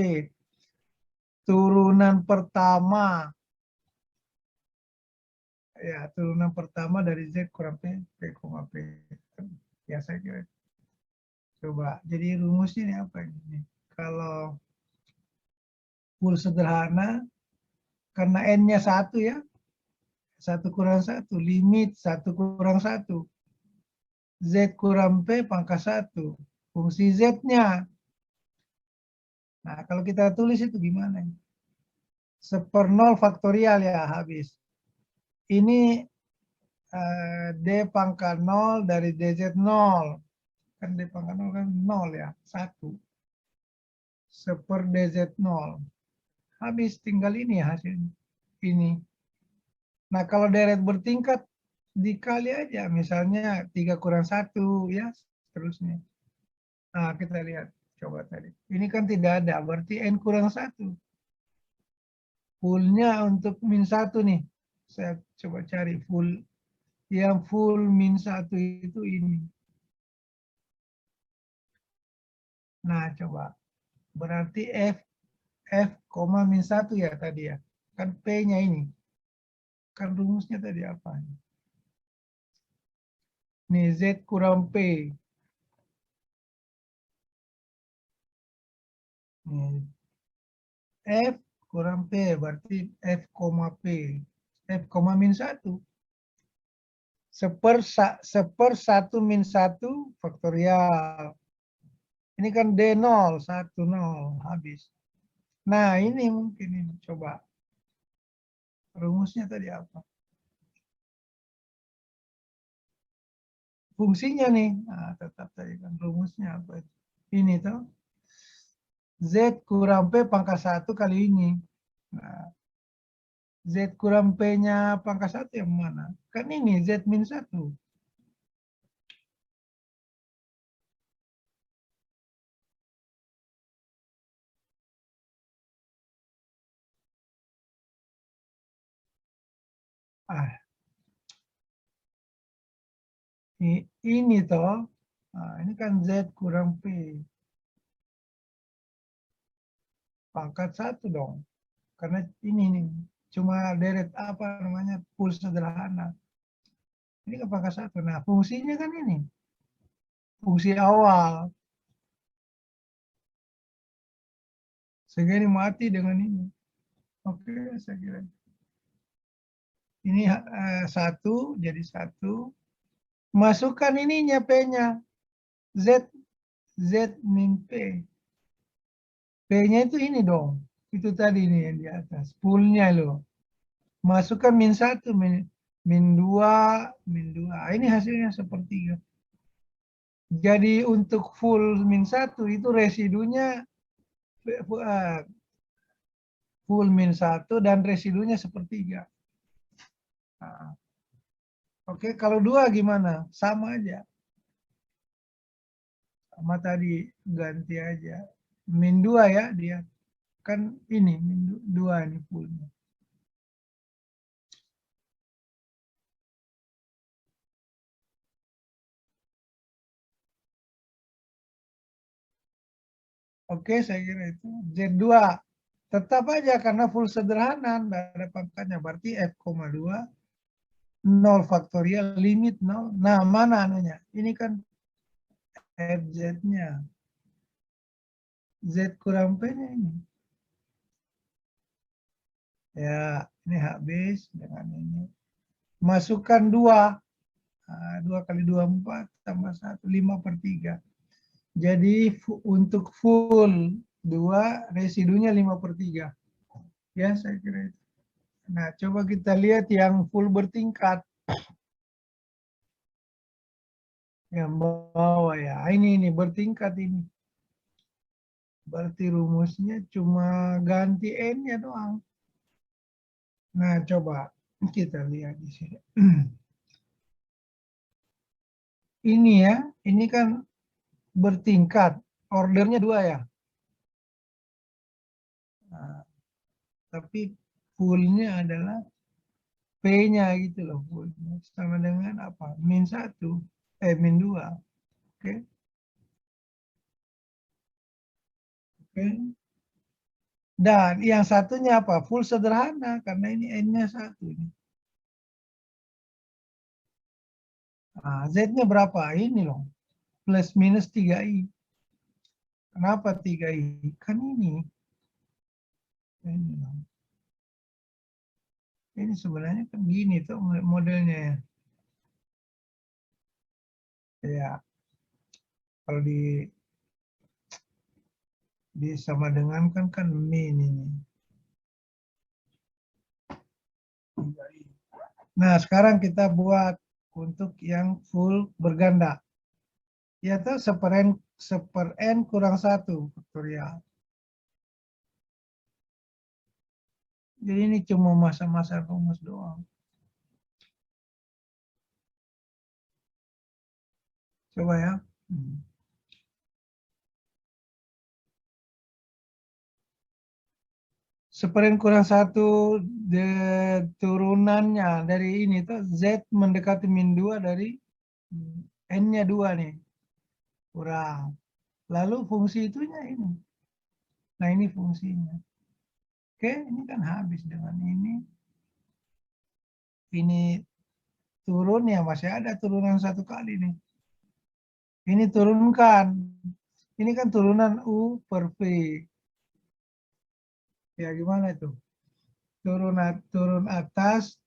Turunan pertama, ya turunan pertama dari Z kurang P, P, P. Ya saya kira. Coba, jadi rumusnya ini apa ini? Kalau full sederhana, karena N-nya 1 ya, 1 kurang 1, limit 1 kurang 1. Z kurang P pangkat 1. Fungsi Z-nya. Nah, kalau kita tulis itu gimana? Seper 0 faktorial ya, habis. Ini D pangkat 0 dari DZ 0. Kan D pangkat 0 kan 0 ya, 1. Seper DZ 0. Habis, tinggal ini hasilnya. Ini. Nah, kalau deret bertingkat, dikali aja. Misalnya 3 kurang 1, ya, seterusnya. Nah, kita lihat. Coba tadi. Ini kan tidak ada, berarti N kurang 1. Fullnya untuk min 1 nih. Saya coba cari full. Yang full min 1 itu ini. Nah, coba. Berarti F, min 1 ya tadi ya. Kan P-nya ini. Kan rumusnya tadi apa? Nih, Z kurang P. Nih, F kurang P, berarti F, P. F, min 1. Seper 1 min 1 faktorial. Ini kan D0, 1, 0, habis. Nah, ini mungkin ini. Coba. Rumusnya tadi apa? Fungsinya nih. Nah, tetap tadi kan rumusnya apa? Ini tuh. Z kurang P pangkat 1 kali ini. Nah, Z kurang P-nya pangkat 1 yang mana? Kan ini Z min 1. Ah, ini toh. Nah, ini kan Z kurang P. Pangkat 1 dong. Karena ini nih. Cuma deret apa namanya? Full sederhana. Ini kan pangkat 1. Nah, fungsinya kan ini. Fungsi awal. Sehingga ini mati dengan ini. Oke, saya kira. Ini 1, jadi 1. Masukkan ininya P-nya. Z, Z min P. P-nya itu ini dong. Itu tadi nih yang di atas. Full-nya loh. Masukkan min 1, min 2, min 2. Ini hasilnya sepertiga. Jadi untuk full min 1 itu residunya full min 1 dan residunya sepertiga. Nah, oke, kalau 2 gimana? Sama aja. Sama tadi, ganti aja. Min 2 ya dia. Kan ini, min 2 ini fullnya. Oke, saya kira itu. Z2. Tetap aja karena full sederhana, tidak ada pangkatnya. Berarti F,2, 0 faktorial, limit 0. Nah, mana anunya? Ini kan FZ-nya. Z kurang P-nya ini. Ya, ini habis dengan ini. Masukkan 2. Nah, 2 kali 2, 4. Tambah 1, 5/3. Jadi untuk full 2, residunya 5/3. Ya, saya kira itu. Nah, coba kita lihat yang full bertingkat. Yang bawah ya. Ini bertingkat ini. Berarti rumusnya cuma ganti N-nya doang. Nah, coba kita lihat di sini. Ini ya, ini kan bertingkat. Ordernya 2 ya. Nah, tapi fullnya adalah P-nya gitu loh. Fullnya. Sama dengan apa? -1, -2. Oke. Oke. Dan yang satunya apa? Full sederhana karena ini N-nya 1. Nah, Z-nya berapa? Ini loh. Plus minus 3i. Kenapa 3i? Kan ini. Ini loh. Ini sebenarnya kan gini tuh modelnya ya. Ya, kalau sama dengan kan min ini. 3i. Nah, sekarang kita buat untuk yang full berganda. Yaitu seper N kurang 1 faktorial. Jadi ini cuma masa-masa rumus doang. Coba ya. Seper N kurang 1 turunannya dari ini tuh Z mendekati -2 dari N-nya 2 nih. Kurang. Lalu fungsi itunya ini. Nah, ini fungsinya. Oke, ini kan habis dengan ini. Ini turun ya, masih ada turunan 1 kali nih. Ini turunkan. Ini kan turunan U per V. Ya, gimana itu? Turun atas.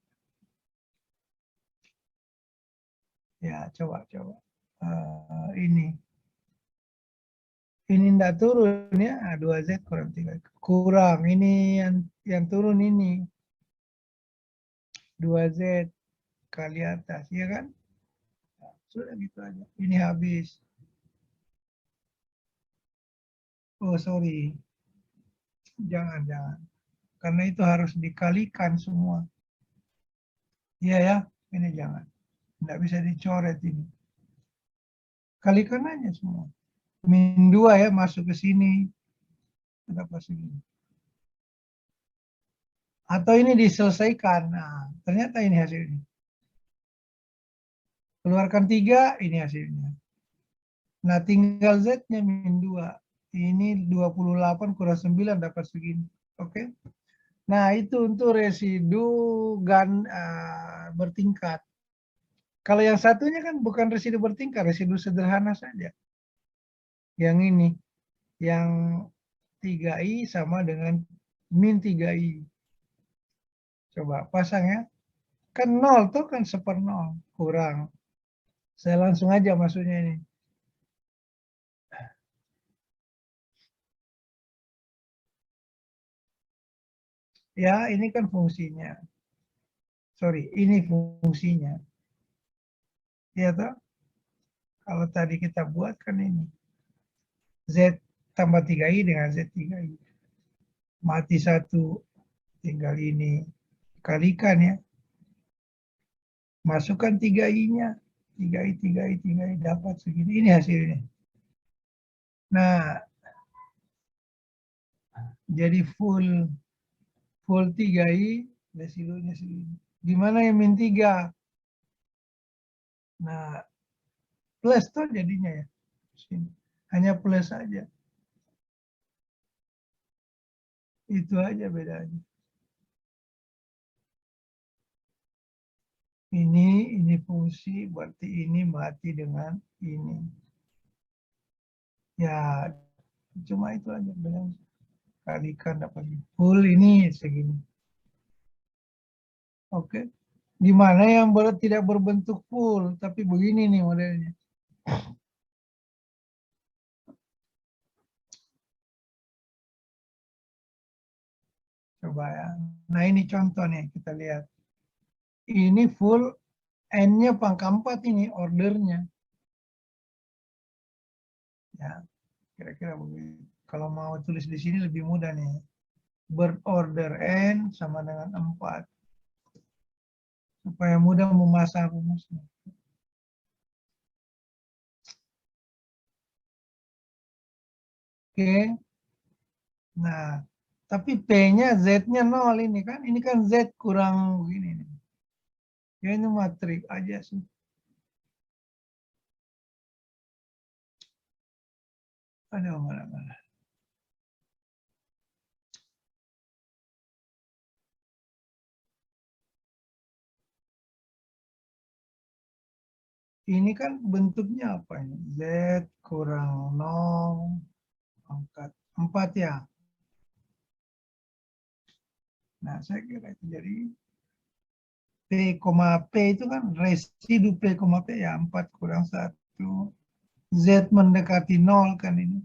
Ya, coba. Ini. Ini enggak turun ya, 2Z kurang 3. Kurang, ini yang turun ini. 2Z kali atas, ya kan? Sudah gitu aja. Ini habis. Oh, sorry. Jangan. Karena itu harus dikalikan semua. Iya ya, ini jangan. Tidak bisa dicoret ini. Kalikan aja semua. -2 ya, masuk ke sini. Dapat segini. Atau ini diselesaikan. Nah, ternyata ini hasilnya. Keluarkan 3, ini hasilnya. Nah, tinggal Z-nya -2. Ini 28 kurang 9 dapat segini. Oke. Nah, itu untuk residu bertingkat. Kalau yang satunya kan bukan residu bertingkat, residu sederhana saja. Yang ini, yang 3i sama dengan -3i. Coba pasang ya. Kan 0 tuh kan seper 0. Kurang. Saya langsung aja maksudnya ini. Ya, ini kan fungsinya. Sorry, ini fungsinya. Ya toh? Kalau tadi kita buat kan ini. Z tambah 3i dengan Z3i. Mati 1, tinggal ini. Kalikan ya. Masukkan 3i-nya. 3i, dapat segini. Ini hasilnya. Nah, jadi full 3i, residunya segini. Gimana yang -3? Nah, plus tuh jadinya ya. Hanya plus saja. Itu aja bedanya. Ini fungsi, berarti ini mati dengan ini. Ya, cuma itu aja bedanya. Kalikan dapat full ini segini. Oke. Di mana yang tidak berbentuk full, tapi begini nih modelnya. Coba ya. Nah ini contoh nih, kita lihat. Ini full, N-nya pangkat 4 ini, ordernya. Ya, kira-kira begitu. Kalau mau tulis di sini lebih mudah nih. Bird order N sama dengan 4. Supaya mudah memasang rumusnya. Oke. Nah, tapi P-nya, Z-nya 0 ini kan. Ini kan Z kurang begini nih. Ya ini matrik aja sih. Aduh, mana-mana. Ini kan bentuknya apa ini? Z kurang 0, pangkat 4 ya. Nah, saya kira itu jadi P, P itu kan residu P, P ya, 4 kurang 1. Z mendekati 0 kan ini.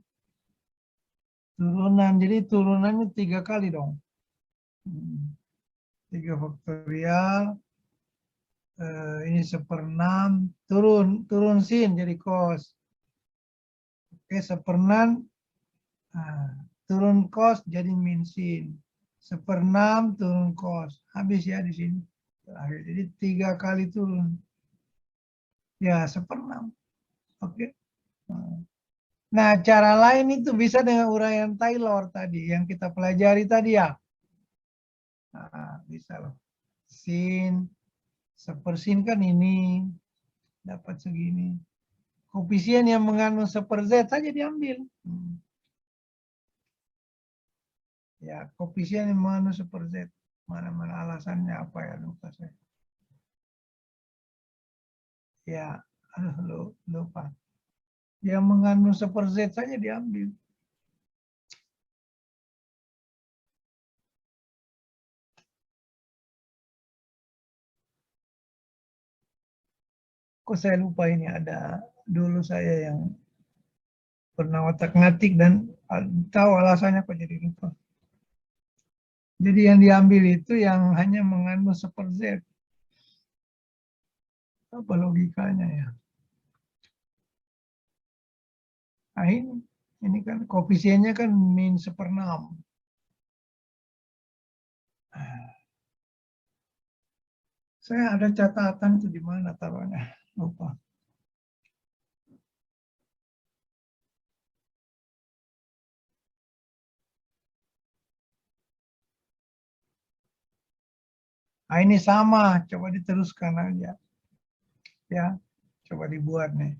Turunan, jadi turunannya 3 kali dong. 3 faktorial. Ini 1/6. Turun sin jadi cos. Oke, 1/6. Nah, turun cos jadi min sin. 1/6 turun cos. Habis ya di sini. Jadi 3 kali turun. Ya, 1/6. Oke. Nah, cara lain itu bisa dengan uraian Taylor tadi, yang kita pelajari tadi ya. Nah, bisa loh. Sin, 1/sin kan ini, dapat segini. Koefisien yang mengandung 1/z saja diambil. Ya, koefisien yang mengandung 1/z. Mana-mana alasannya apa ya, lupa saya. Ya, lupa. Yang mengandung 1/z saja diambil. Kok saya lupa ini, ada dulu saya yang pernah otak-ngatik dan tahu alasannya kok jadi lupa. Jadi yang diambil itu yang hanya mengandung 1/z. Apa logikanya ya? Nah ini kan koefisiennya kan min 1/6. Saya ada catatan itu di mana taruhnya, lupa. Nah ini sama, coba diteruskan aja. Ya, coba dibuat nih.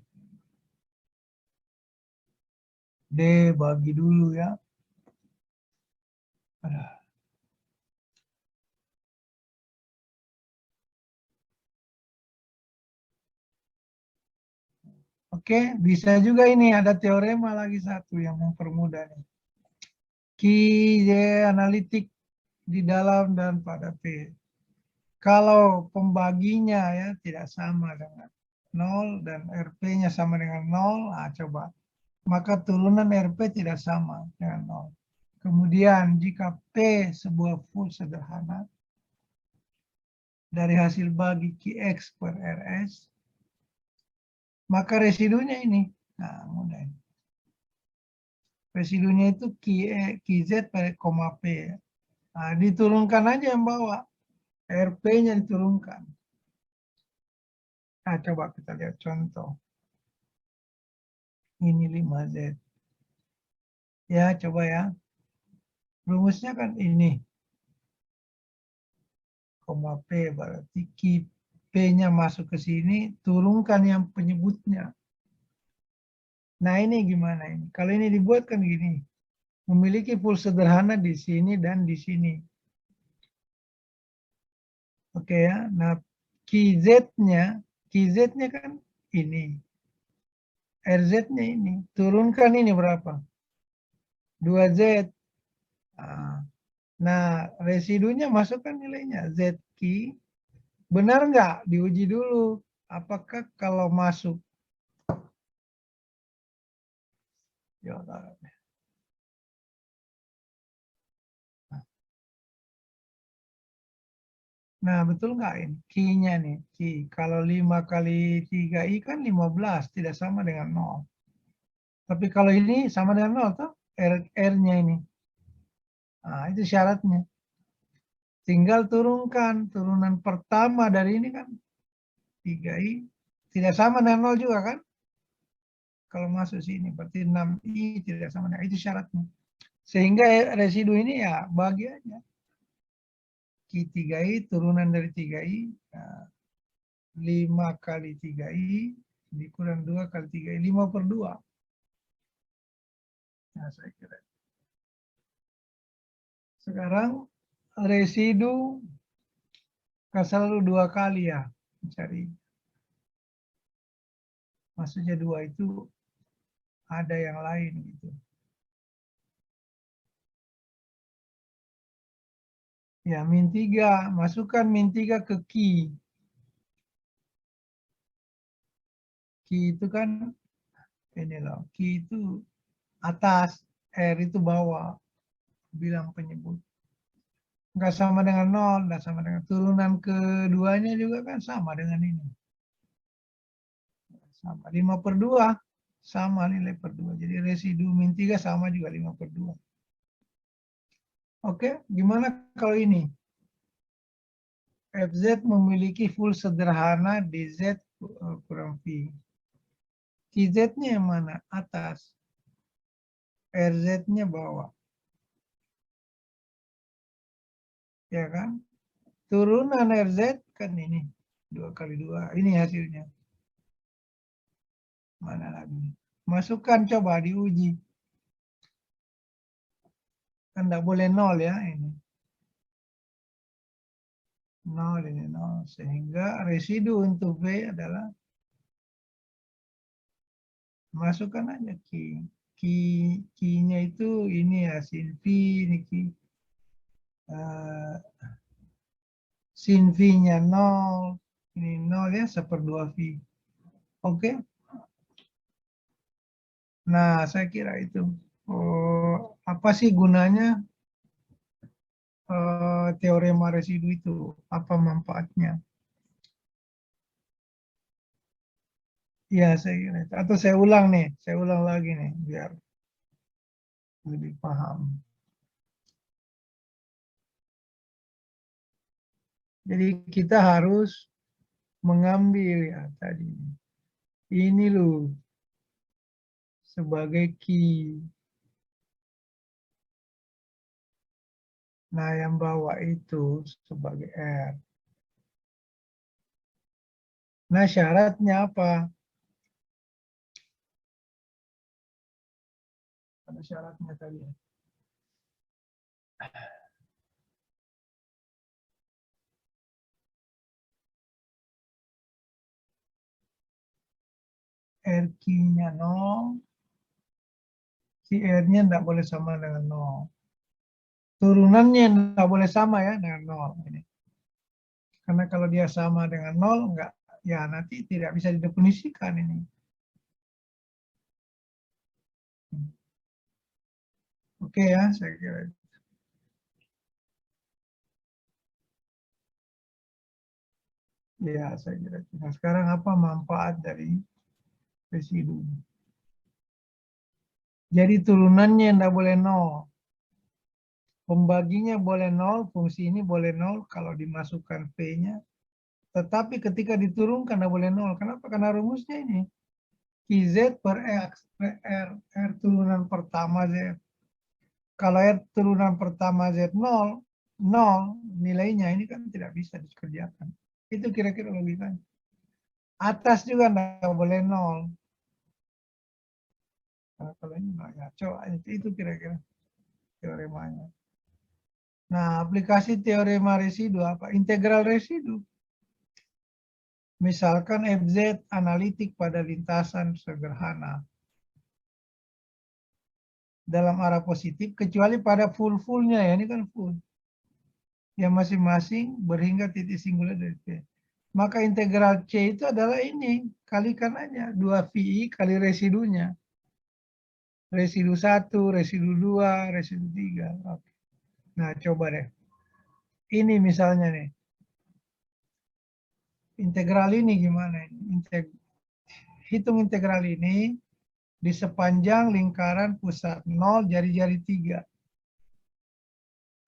D bagi dulu ya. Oke, bisa juga ini ada teorema lagi satu yang mempermudah nih. Q analitik di dalam dan pada P. Kalau pembaginya ya tidak sama dengan 0 dan RP-nya sama dengan 0, nah coba. Maka turunan RP tidak sama dengan 0. Kemudian jika P sebuah full sederhana dari hasil bagi Qx per Rs, maka residunya ini. Nah, mudah. Residunya itu Qz per P. Nah, diturunkan aja yang bawah. RP-nya diturunkan. Nah, coba kita lihat contoh. Ini 5Z. Ya, coba ya. Rumusnya kan ini. Koma P berarti P-nya masuk ke sini, turunkan yang penyebutnya. Nah, ini gimana ini? Kalau ini dibuat kan gini. memiliki full sederhana di sini dan di sini. Oke ya, nah QZ-nya kan ini. RZ-nya ini, turunkan ini berapa? 2Z. Nah, residunya masukkan nilainya. ZQ, benar nggak? Diuji dulu. Apakah kalau masuk? Nah, betul nggak ini? Q-nya nih. Q. Kalau 5 kali 3I kan 15, tidak sama dengan 0. Tapi kalau ini sama dengan 0, toh? R-nya ini. Nah, itu syaratnya. Tinggal turunkan. Turunan pertama dari ini kan 3I. Tidak sama dengan 0 juga kan? Kalau masuk sini, berarti 6I tidak sama dengan itu syaratnya. Sehingga residu ini ya bagi aja. Q3I turunan dari 3I. Nah, 5 kali 3I dikurang 2 kali 3I. 5/2. Nah, saya kira. Sekarang residu kan selalu 2 kali ya mencari. Maksudnya 2 itu ada yang lain gitu. Ya, -3. Masukkan -3 ke Q. Q itu kan ini loh. Q itu atas, R itu bawah. Bilang penyebut. Enggak sama dengan 0, enggak sama dengan turunan keduanya juga kan sama dengan ini. Sama 5/2. Sama nilai per 2. Jadi residu -3 sama juga 5/2. Oke, gimana kalau ini? FZ memiliki full sederhana DZ kurang V. QZ-nya yang mana? Atas. RZ-nya bawah. Ya kan? Turunan RZ kan ini. 2 kali 2. Ini hasilnya. Mana lagi? Masukkan, coba diuji. Kan tidak boleh 0 ya ini. 0 ini 0. Sehingga residu untuk V adalah masukkan aja Q. Q-nya itu ini ya, sin V, ini Q. Sin V-nya 0, ini 0 ya, 1/2 V. Oke. Nah, saya kira itu. Oh, apa sih gunanya teorema residu itu? Apa manfaatnya? Ya, saya kira itu. Atau saya ulang nih, saya ulang lagi nih, biar lebih paham. Jadi kita harus mengambil ya tadi. Ini loh sebagai key. Nah, yang bawah itu sebagai R. Nah, syaratnya apa? Ada syaratnya tadi. RQ-nya 0. Si R-nya tidak boleh sama dengan 0. Turunannya tidak boleh sama ya dengan 0. Ini. Karena kalau dia sama dengan 0, enggak, ya nanti tidak bisa didefinisikan ini. Oke ya, saya kira. Ya, saya kira. Nah, sekarang apa manfaat dari residu? Jadi turunannya tidak boleh 0. Pembaginya boleh 0, fungsi ini boleh 0 kalau dimasukkan P-nya. Tetapi ketika diturunkan tidak boleh 0. Kenapa? Karena rumusnya ini. QZ per X, R, R turunan pertama Z. Kalau R turunan pertama Z 0, 0 nilainya ini kan tidak bisa dikerjakan. Itu kira-kira logikanya. Atas juga tidak boleh 0. Kalau ini ya, coba itu kira-kira. teoremanya. Nah, aplikasi teorema residu apa? Integral residu. Misalkan FZ analitik pada lintasan sederhana dalam arah positif, kecuali pada full-fullnya ya, ini kan full. Yang masing-masing berhingga titik singular dari P. Maka integral C itu adalah ini, kalikan aja 2VI kali residunya. Residu 1, residu 2, residu 3. Oke. Nah, coba deh. Ini misalnya nih. Integral ini gimana? Hitung integral ini di sepanjang lingkaran pusat 0 jari-jari 3.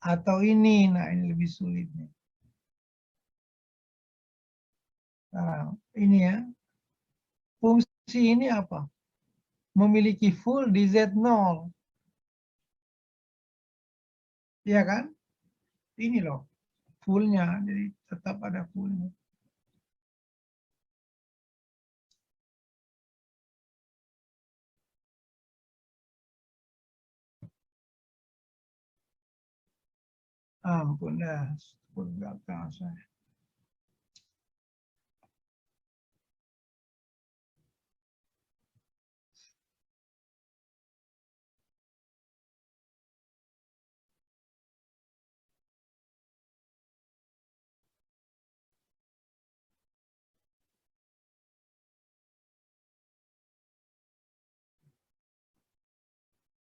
Atau ini, nah ini lebih sulit nih. Nah, ini ya. Fungsi ini apa? Memiliki full di Z0. Iya kan? Ini loh. Fullnya, jadi tetap ada fullnya. Ampun dah, belakang saya.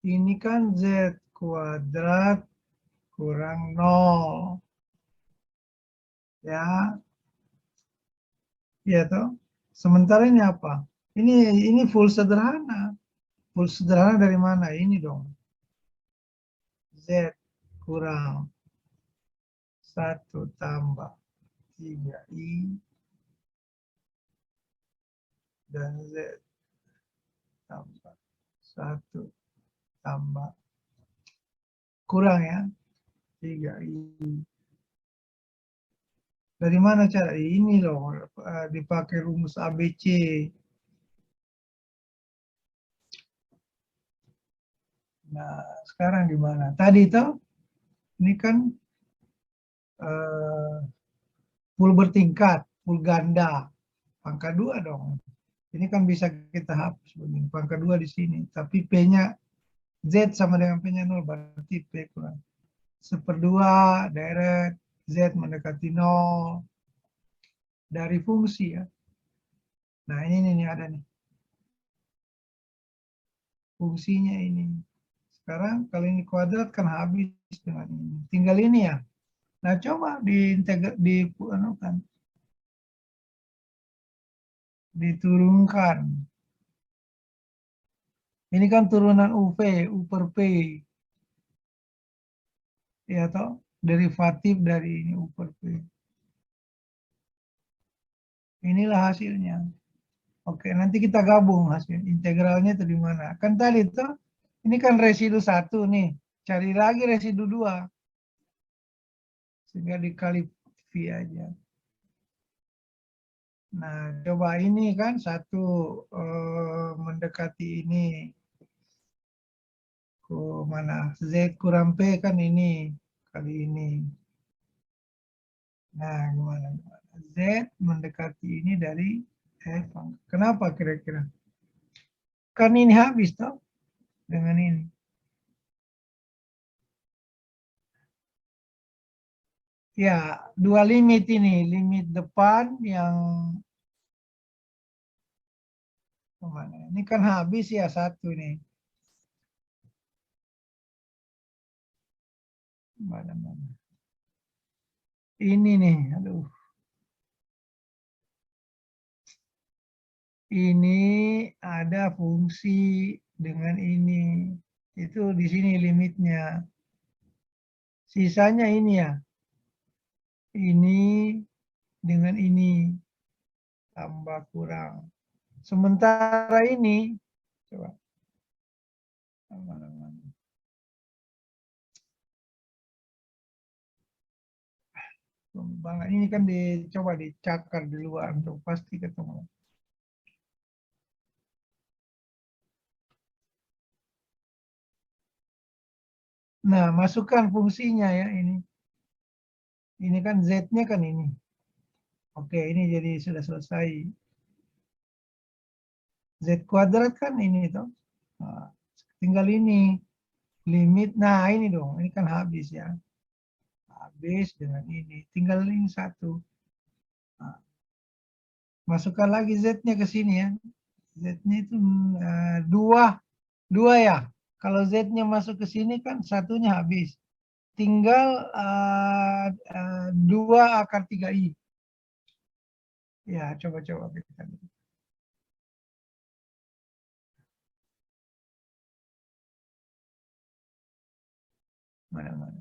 Ini kan Z kuadrat kurang 0. Ya, ya toh. Sementara ini apa? Ini full sederhana. Full sederhana dari mana? Ini dong. Z kurang 1 tambah 3I dan Z tambah 1 tambah kurang ya 3I. Dari mana cara ini loh dipakai rumus ABC. Nah, sekarang gimana? Tadi itu ini kan full bertingkat, full ganda. Pangkat 2 dong. Ini kan bisa kita hapus begini. Pangkat 2 di sini. Tapi P-nya Z sama dengan P-nya 0. Berarti P kurang 1/2 deret Z mendekati 0 dari fungsi ya. Nah ini ada nih. Fungsinya ini. Sekarang kalau ini kuadrat kan habis dengan ini. Tinggal ini ya. Nah coba diturunkan. Ini kan turunan UV, U per P. Ya toh, derivatif dari ini U per P. Inilah hasilnya. Oke, nanti kita gabung hasil integralnya itu di mana. Kan tadi itu, ini kan residu 1 nih. Cari lagi residu 2. Sehingga dikali V aja. Nah, coba ini kan 1 mendekati ini. Mana? Z kurang P kan ini. Kali ini. Nah, gimana? Z mendekati ini dari F. Kenapa kira-kira? Kan ini habis toh dengan ini. Ya, 2 limit ini. Limit depan yang kemana? Ini kan habis ya 1 nih. Mana-mana. Ini nih, aduh. Ini ada fungsi dengan ini. Itu di sini limitnya. Sisanya ini ya. Ini dengan ini tambah kurang. Sementara ini coba mana-mana. Pengembangan ini kan dicoba dicakar di luar untuk pasti ketemu. Nah, masukkan fungsinya ya ini. Ini kan Z-nya kan ini. Oke, ini jadi sudah selesai. Z kuadrat kan ini toh. Nah, tinggal ini limit. Nah, ini dong. Ini kan habis ya. Habis dengan ini. Tinggal ini satu. Nah, masukkan lagi Z-nya ke sini ya. Z-nya itu dua ya. Kalau Z-nya masuk ke sini kan satunya habis. Tinggal 2 akar 3i. Ya, coba-coba kita lihat. Mana-mana.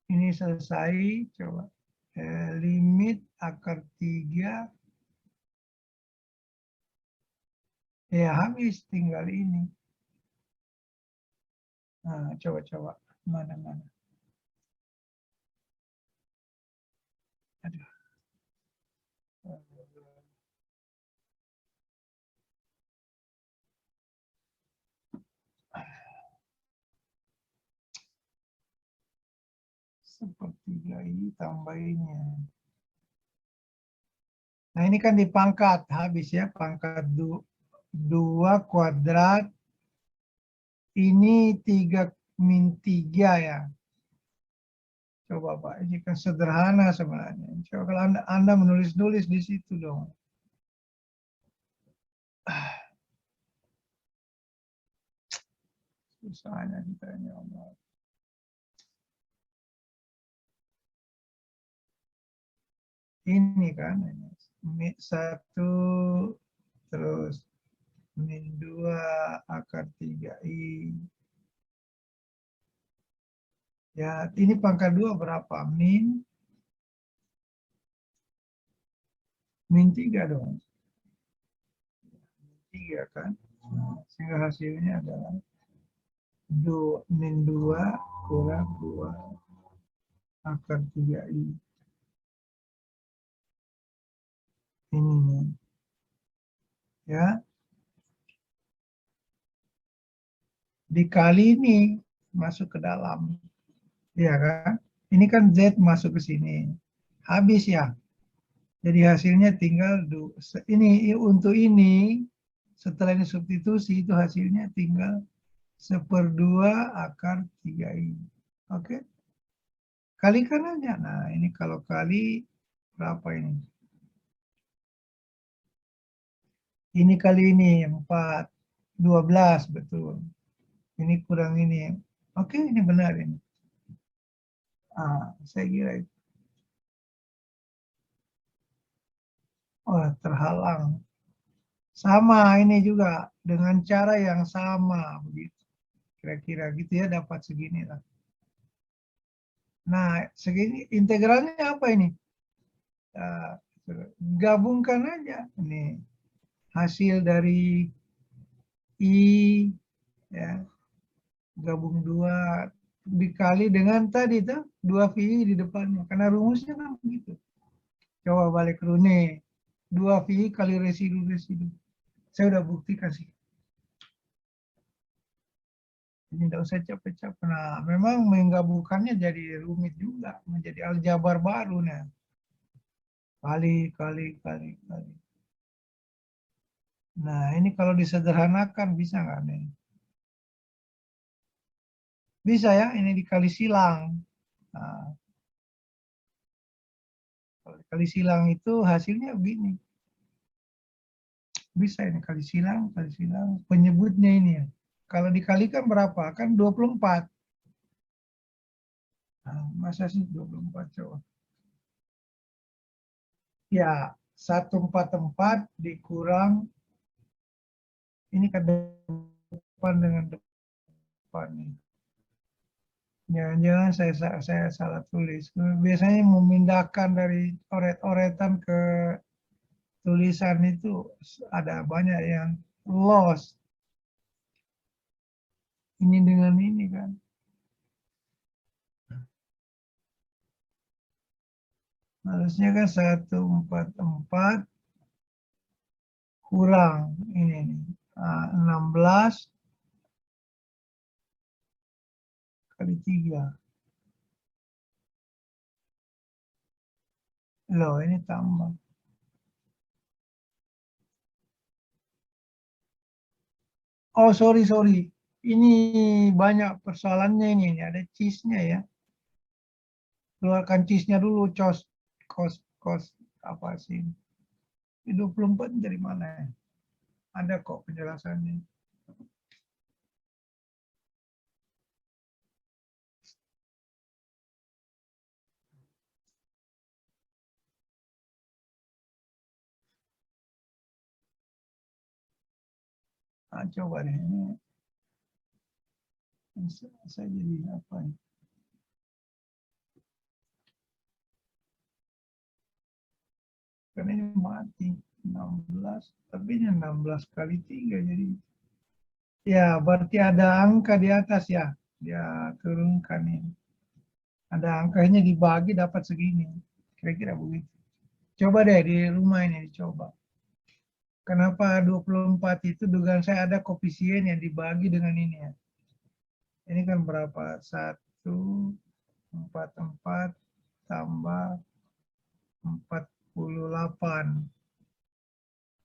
Ini selesai, coba. Limit akar 3. Ya, habis. Tinggal ini. Nah, coba-coba. Mana-mana. Aduh. Sepertiga ini tambahinnya. Nah, ini kan dipangkat. Habis ya. Pangkat 2 kuadrat. Ini 3 min 3 ya. Coba Pak, ini kan sederhana sebenarnya. Coba kalau Anda menulis-nulis di situ dong. Susahnya ditanya Allah. Ini kan, ini 1 terus min 2 akar 3i. Ya, ini pangkat 2 berapa? Min 3 dong. Min 3 kan. Sehingga hasilnya adalah min 2 kurang 2 akar 3i. Ini nih. Ya. Dikali ini masuk ke dalam. Ya kan? Ini kan Z masuk ke sini. Habis ya. Jadi hasilnya tinggal ini untuk ini setelah ini substitusi itu hasilnya tinggal 1/2 akar 3i. Oke. Kalikan aja. Nah, ini kalau kali berapa ini? Ini kali ini 4, 12 betul. Ini kurang ini. Oke, ini benar ini. Saya kira itu. Oh, terhalang. Sama ini juga dengan cara yang sama begitu. Kira-kira gitu ya dapat segini lah. Nah, segini integralnya apa ini? Gabungkan aja. Ini hasil dari I ya, gabung 2 dikali dengan tadi tuh 2VI di depannya. Karena rumusnya kan begitu. Coba balik dulu nih. 2VI kali residu-residu. Saya udah buktikan sih. Ini tidak usah capek-capek. Nah, memang menggabungkannya jadi rumit juga. Menjadi aljabar baru. Nah. Kali. Nah, ini kalau disederhanakan bisa nggak nih? Bisa ya, ini dikali silang. Nah, kalau dikali silang itu hasilnya begini. Bisa ini kali silang. Penyebutnya ini ya. Kalau dikalikan berapa? Kan 24. Nah, masa sih 24 coba? Ya, 144 dikurang. Ini ke depan dengan depan nih. Jangan-jangan saya salah tulis. Biasanya memindahkan dari oret-oretan ke tulisan itu ada banyak yang lost. Ini dengan ini kan. Harusnya kan 144 kurang ini nih. 16 kali 3. Loh, ini tambah. Oh, sorry. Ini banyak persoalannya ini. Ada cheese-nya ya. Keluarkan cheese-nya dulu, kos apa sih? 24 dari mana ya? Ada kok penjelasannya. Nah, coba deh. Ini saya jadi apa ya? Karena ini mati 16, tapi ini 16 kali 3 jadi. Ya, berarti ada angka di atas ya. Dia turunkan ini. Ada angkanya dibagi dapat segini. Kira-kira begitu. Coba deh di rumah ini dicoba. Kenapa 24 itu dugaan saya ada koefisien yang dibagi dengan ini ya. Ini kan berapa? 144 tambah 48.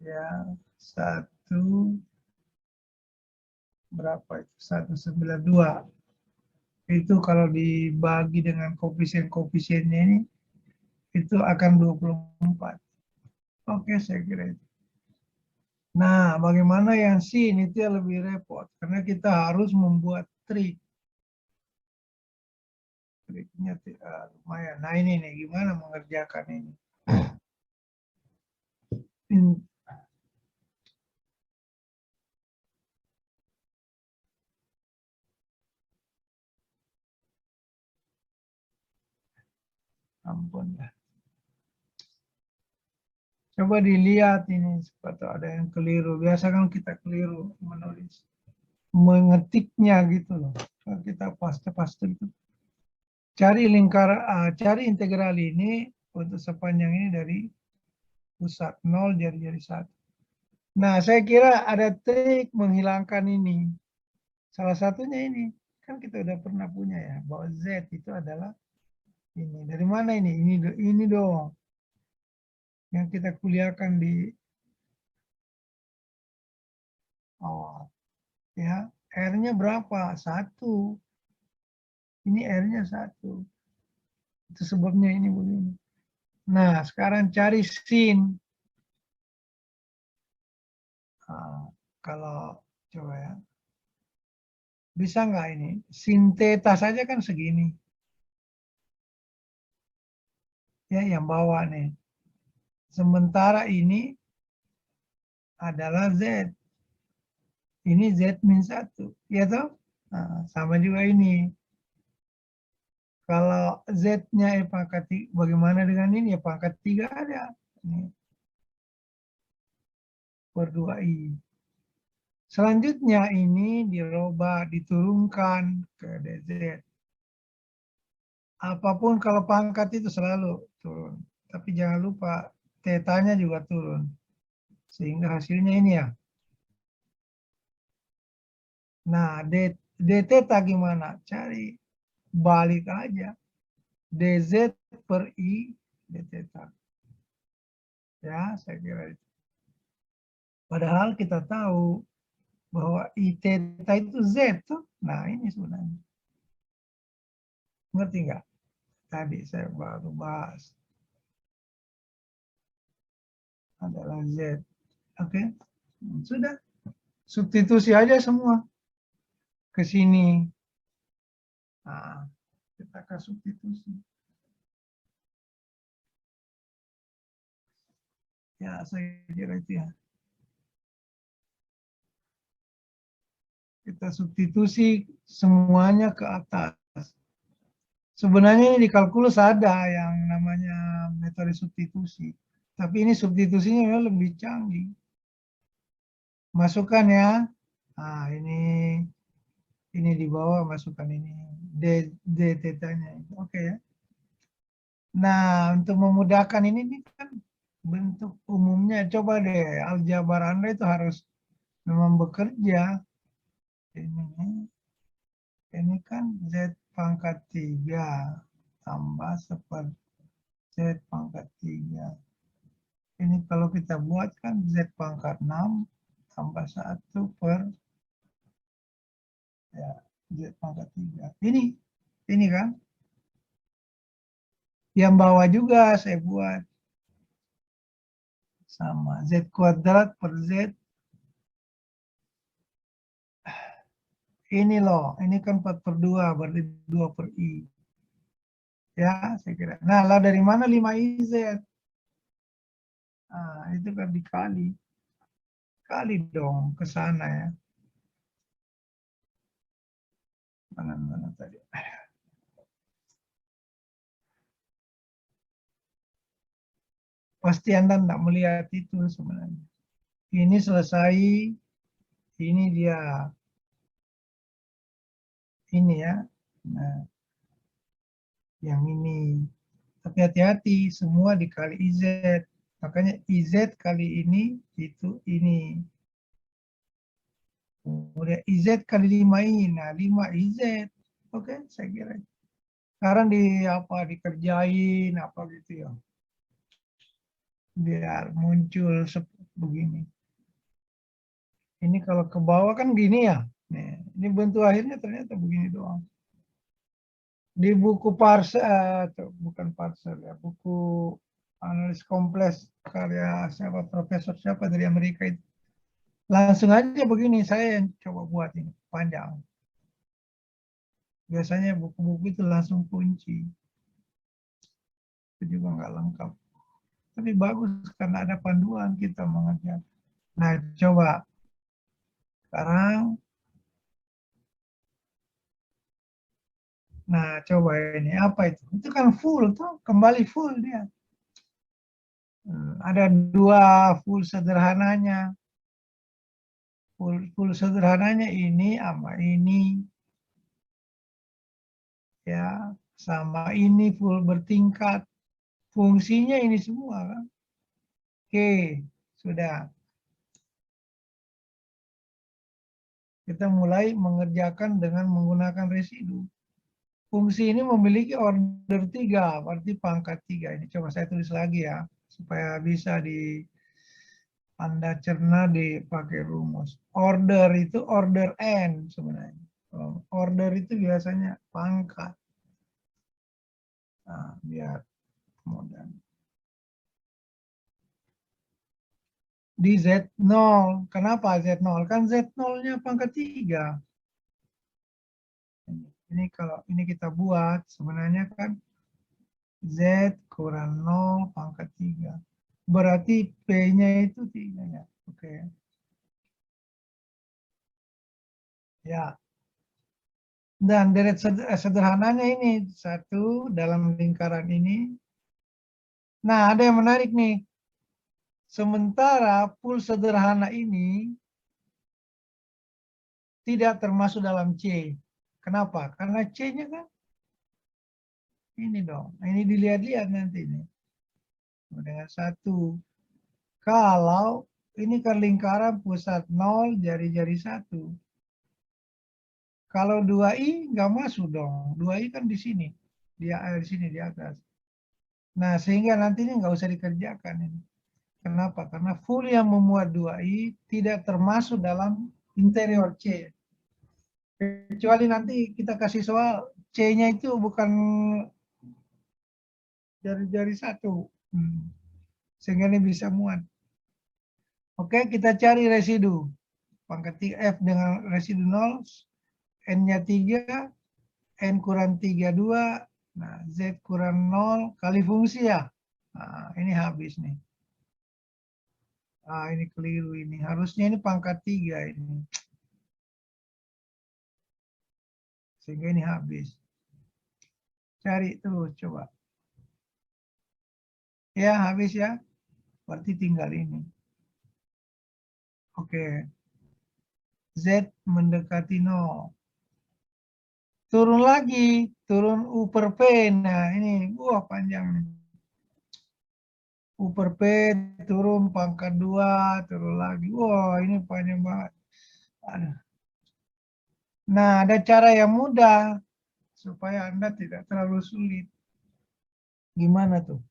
Ya, 1 berapa itu? 192. Itu kalau dibagi dengan koefisien-koefisiennya ini, itu akan 24. Oke, saya kira itu. Nah, bagaimana yang sin itu yang lebih repot. Karena kita harus membuat trik. Triknya lumayan. Nah, ini nih, gimana mengerjakan ini. Ampun ya. Coba dilihat ini, sepatu ada yang keliru. Biasa kan kita keliru menulis. Mengetiknya gitu loh. Kalau kita paste itu. Cari integral ini untuk sepanjang ini dari pusat 0 jadi 1. Nah, saya kira ada trik menghilangkan ini. Salah satunya ini. Kan kita udah pernah punya ya, bahwa Z itu adalah ini. Dari mana ini? Ini dong. Yang kita kuliahkan di awal. Ya, R-nya berapa? 1. Ini R-nya 1. Itu sebabnya ini begini. Nah, sekarang cari sin. Nah, kalau coba ya. Bisa nggak ini? Sin theta saja kan segini. Ya, yang bawah nih. Sementara ini adalah Z. Ini Z min 1. Ya toh? Nah, sama juga ini. Kalau Z-nya pangkat 3, bagaimana dengan ini? Ya pangkat 3 ada. Ini. Per 2i. Selanjutnya ini dirubah, diturunkan ke DZ. Apapun kalau pangkat itu selalu turun. Tapi jangan lupa tetanya juga turun. Sehingga hasilnya ini ya. Nah, d theta gimana? Cari balik aja. dz per i d theta. Ya, saya kira itu. Padahal kita tahu bahwa I theta itu Z tuh. Nah, ini sebenarnya. Ngerti nggak? Tadi saya baru bahas. Adalah Z. Oke? Sudah. Substitusi aja semua. Ke sini. Nah, kita akan substitusi. Ya, saya kira itu ya. Kita substitusi semuanya ke atas. Sebenarnya ini di kalkulus ada yang namanya metode substitusi. Tapi ini substitusinya memang lebih canggih. Masukkan ya. Nah, ini di bawah masukkan ini. D tetanya. Oke ya. Nah, untuk memudahkan ini kan bentuk umumnya. Coba deh, aljabar Anda itu harus memang bekerja. Ini kan Z pangkat 3 tambah seper Z pangkat 3. Ini kalau kita buat kan Z pangkat 6 tambah 1 per ya, Z pangkat 3. Ini kan. Yang bawah juga saya buat. Sama Z kuadrat per Z. Ini loh, ini kan 4 per 2, berarti 2 per I. Ya, saya kira. Nah, lah dari mana 5IZ? Nah, itu kan dikali. Kali dong ke sana ya. Mana tadi? Pasti Anda tidak melihat itu sebenarnya. Ini selesai, ini dia. Ini ya. Nah, yang ini. Tapi hati-hati, semua dikali IZ. Makanya IZ kali ini, itu ini. Kemudian IZ kali 5I. Nah, 5IZ. Oke, saya kira. Sekarang dikerjain apa gitu ya. Biar muncul begini. Ini kalau ke bawah kan gini ya. Nih, ini bentuk akhirnya ternyata begini doang. Di buku Parsel, bukan Parsel ya, buku analis kompleks karya siapa profesor siapa dari Amerika itu. Langsung aja begini, saya yang coba buat ini, panjang. Biasanya buku-buku itu langsung kunci. Itu juga nggak lengkap. Tapi bagus karena ada panduan kita mengerjakan. Nah, coba. Sekarang, nah coba ini, apa itu? Itu kan full tuh, kembali full dia. Ada 2 full sederhananya. Full sederhananya ini sama ini. Ya, sama ini full bertingkat. Fungsinya ini semua kan. Oke, sudah. Kita mulai mengerjakan dengan menggunakan residu. Fungsi ini memiliki order 3, berarti pangkat 3. Ini coba saya tulis lagi ya, supaya bisa Anda cerna dipakai rumus. Order itu order N sebenarnya. Order itu biasanya pangkat. Nah, biar kemudian. Di Z0. Kenapa Z0? Kan Z0-nya pangkat 3. Ini kalau ini kita buat, sebenarnya kan Z kurang 0 pangkat 3. Berarti P-nya itu 3 ya. Oke. Ya. Dan deret sederhananya ini. 1 dalam lingkaran ini. Nah, ada yang menarik nih. Sementara full sederhana ini tidak termasuk dalam C. Kenapa? Karena C-nya kan ini dong. Ini dilihat-lihat nanti nih. Dengan 1. Kalau ini kan lingkaran pusat 0, jari-jari 1. Kalau 2I nggak masuk dong. 2I kan di sini. Di sini di atas. Nah, sehingga nanti ini nggak usah dikerjakan ini. Kenapa? Karena full yang memuat 2I tidak termasuk dalam interior C. Kecuali nanti kita kasih soal C-nya itu bukan jari-jari 1. Sehingga ini bisa muat. Oke, kita cari residu. Pangkat F dengan residu 0, N-nya 3, N kurang 3, 2, nah Z kurang 0 kali fungsi ya. Nah, ini habis nih. Ah, ini keliru ini. Harusnya ini pangkat 3 ini. Sehingga ini habis. Cari terus, coba. Ya, habis ya. Berarti tinggal ini. Oke. Z mendekati 0. Turun lagi. Turun U per P. Nah, ini. Wah, panjang nih. U per P turun pangkat 2. Turun lagi. Wah, ini panjang banget. Aduh. Nah, ada cara yang mudah. supaya Anda tidak terlalu sulit. Gimana tuh?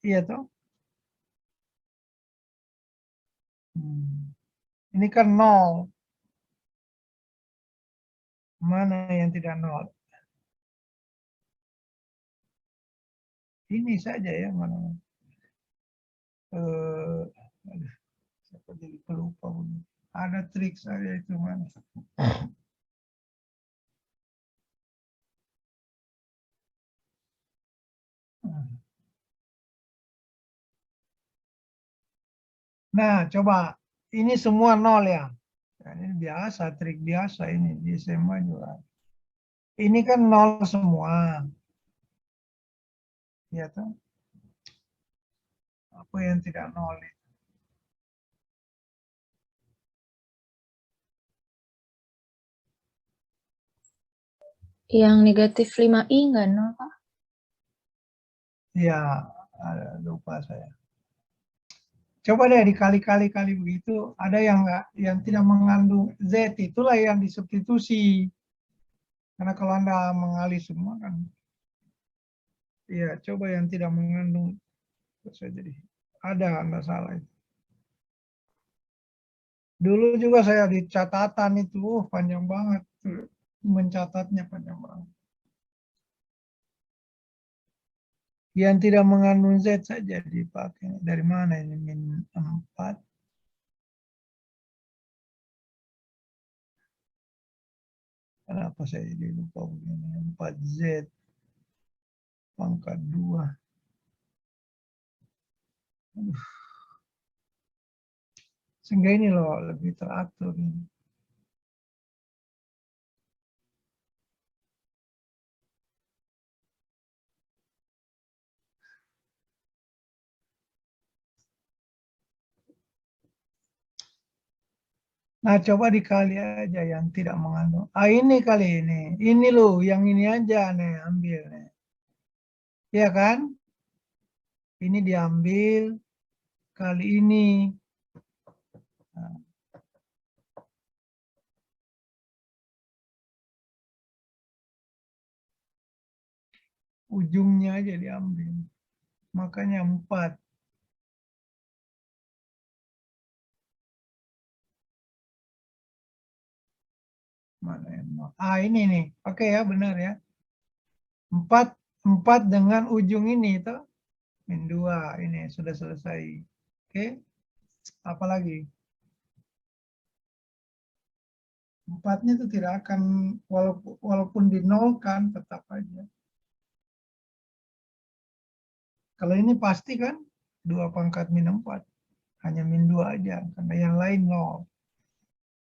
Iya toh? Ini kan 0. Mana yang tidak 0? Ini saja ya, mana? Aduh, siapa jadi pelupa. Ada trik saya itu mana? Nah, coba. Ini semua 0 ya. Nah, ini biasa, trik biasa ini di SMA juga. Ini kan 0 semua. Ya toh? Apa yang tidak 0 itu? Yang negatif 5i nggak 0, Pak? Ya, lupa saya. Coba deh dikali-kali begitu, ada yang enggak, yang tidak mengandung Z, itulah yang disubstitusi. Karena kalau Anda mengalih semua kan, ya coba yang tidak mengandung, saya jadi ada Anda salah. Dulu juga saya di catatan itu, panjang banget. Mencatatnya panjang banget. Yang tidak mengandung Z saja dipakai. Dari mana ini? Min 4. Kenapa saya jadi lupa begini? 4Z pangkat 2. Aduh. Sehingga ini loh lebih teratur ini. Nah, coba dikali aja yang tidak mengandung. Ini kali ini. Ini loh, yang ini aja nih, ambil nih. Iya kan? Ini diambil kali ini. Nah, ujungnya aja diambil. Makanya 4. Mana yang ini nih. Oke ya, benar ya. 4 dengan ujung ini itu min 2 ini sudah selesai. Oke. Apalagi? 4-nya itu tidak akan, walaupun dinolkan tetap aja. Kalau ini pasti kan 2 pangkat min 4. Hanya min 2 aja. Karena yang lain 0.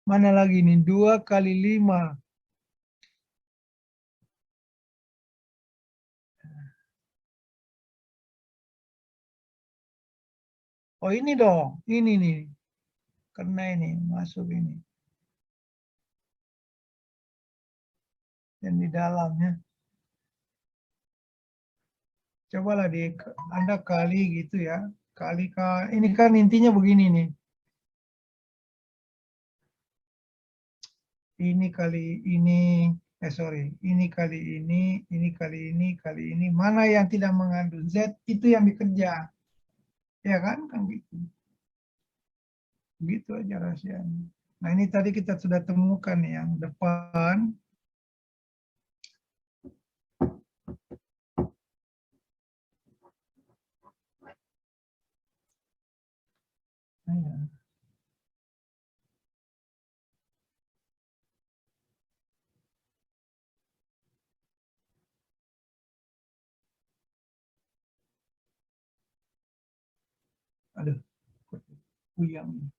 Mana lagi nih? 2 kali 5. Oh ini dong. Ini nih. Karena ini masuk ini. Yang di dalamnya. Cobalah Anda kali gitu ya. Kali. Ini kan intinya begini nih. Ini kali ini. Sorry. Ini kali ini kali ini, kali ini. Mana yang tidak mengandung Z, itu yang dikerja. Ya kan? Kan gitu. Begitu aja rahasianya. Nah ini tadi kita sudah temukan yang depan. Nah, aduh, puyang.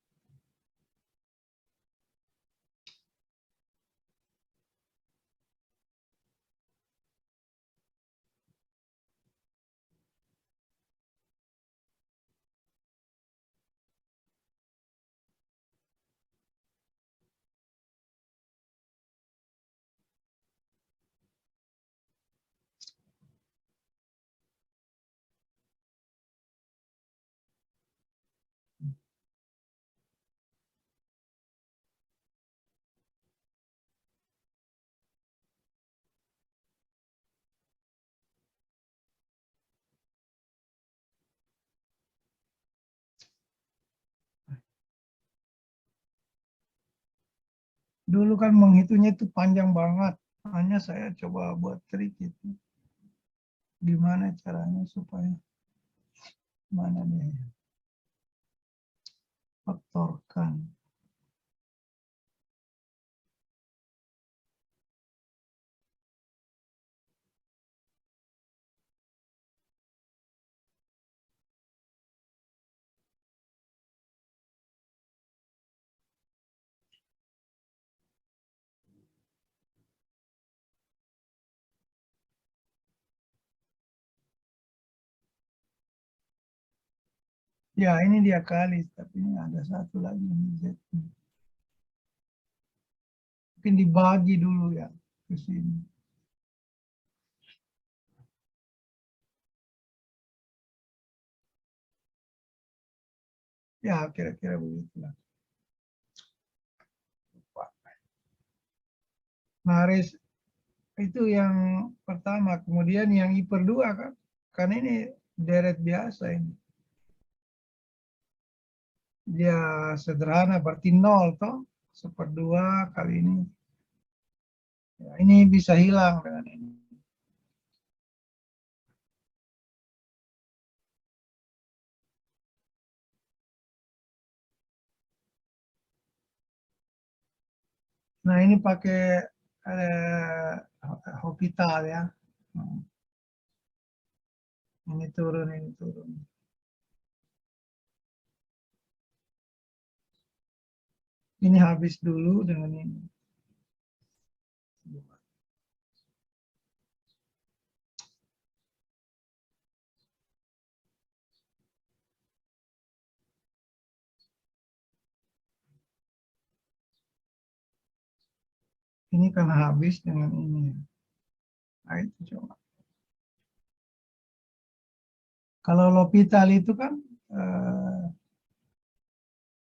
Dulu kan menghitungnya itu panjang banget. Hanya saya coba buat trik itu. Gimana caranya supaya mana nih? Faktorkan. Ya, ini dia kali, tapi ini ada satu lagi ini Z. Mungkin dibagi dulu ya ke sini. Ya, kira-kira begitulah. Nah, itu yang pertama. Kemudian yang I per 2 kan. Kan ini deret biasa ini. Dia sederhana, berarti 0 toh. 1/2 kali ini. Ya, ini bisa hilang dengan ini. Nah, ini pakai Hopital ya. Ini turun, ini turun. Ini habis dulu dengan ini. Ini kan habis dengan ini. Nah, itu coba. Kalau L'Hopital itu kan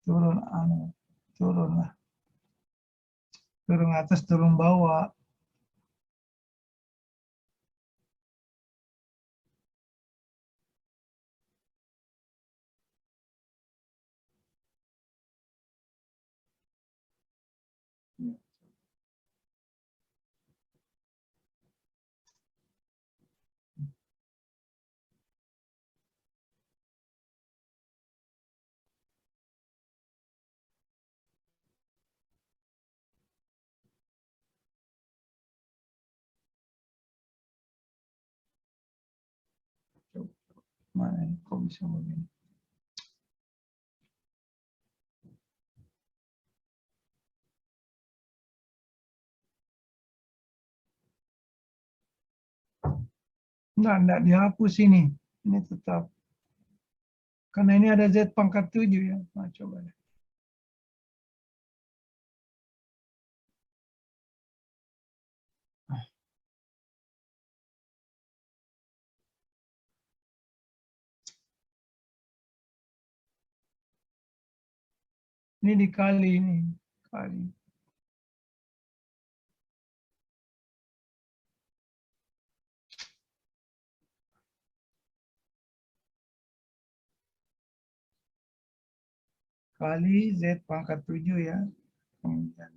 turun, turun lah. Turun atas, turun bawah. Coba, mana ini? Kok bisa begini? Enggak dihapus ini. Ini tetap. Karena ini ada Z pangkat 7 ya. Nah, coba deh. Ini dikali ini. Kali. Kali Z pangkat 7 ya. Kemudian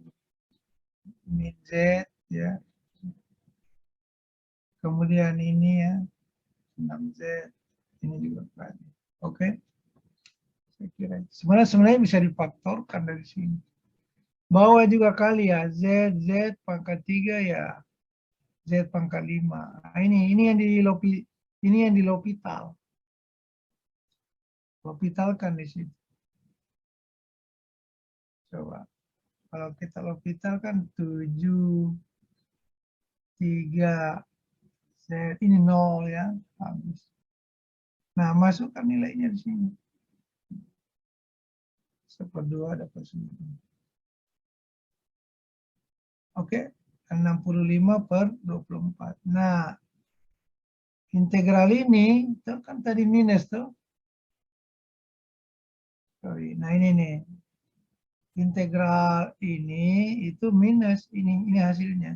min Z ya. Kemudian ini ya. 6Z. Ini juga kali. Oke. Saya kira. Sebenarnya bisa difaktorkan dari sini. Bawah juga kali ya. Z pangkat 3 ya. Z pangkat 5. Nah, ini yang ini yang di L'Hopital. L'Hopital kan di situ. Coba. Kalau kita L'Hopital kan 7, 3, Z. Ini 0 ya. Habis. Nah, masukkan nilainya di sini. 1/2 dapat 9. Oke. 65/24. Nah, integral ini itu kan tadi minus tuh. Sorry. Nah, ini nih. Integral ini itu minus ini hasilnya.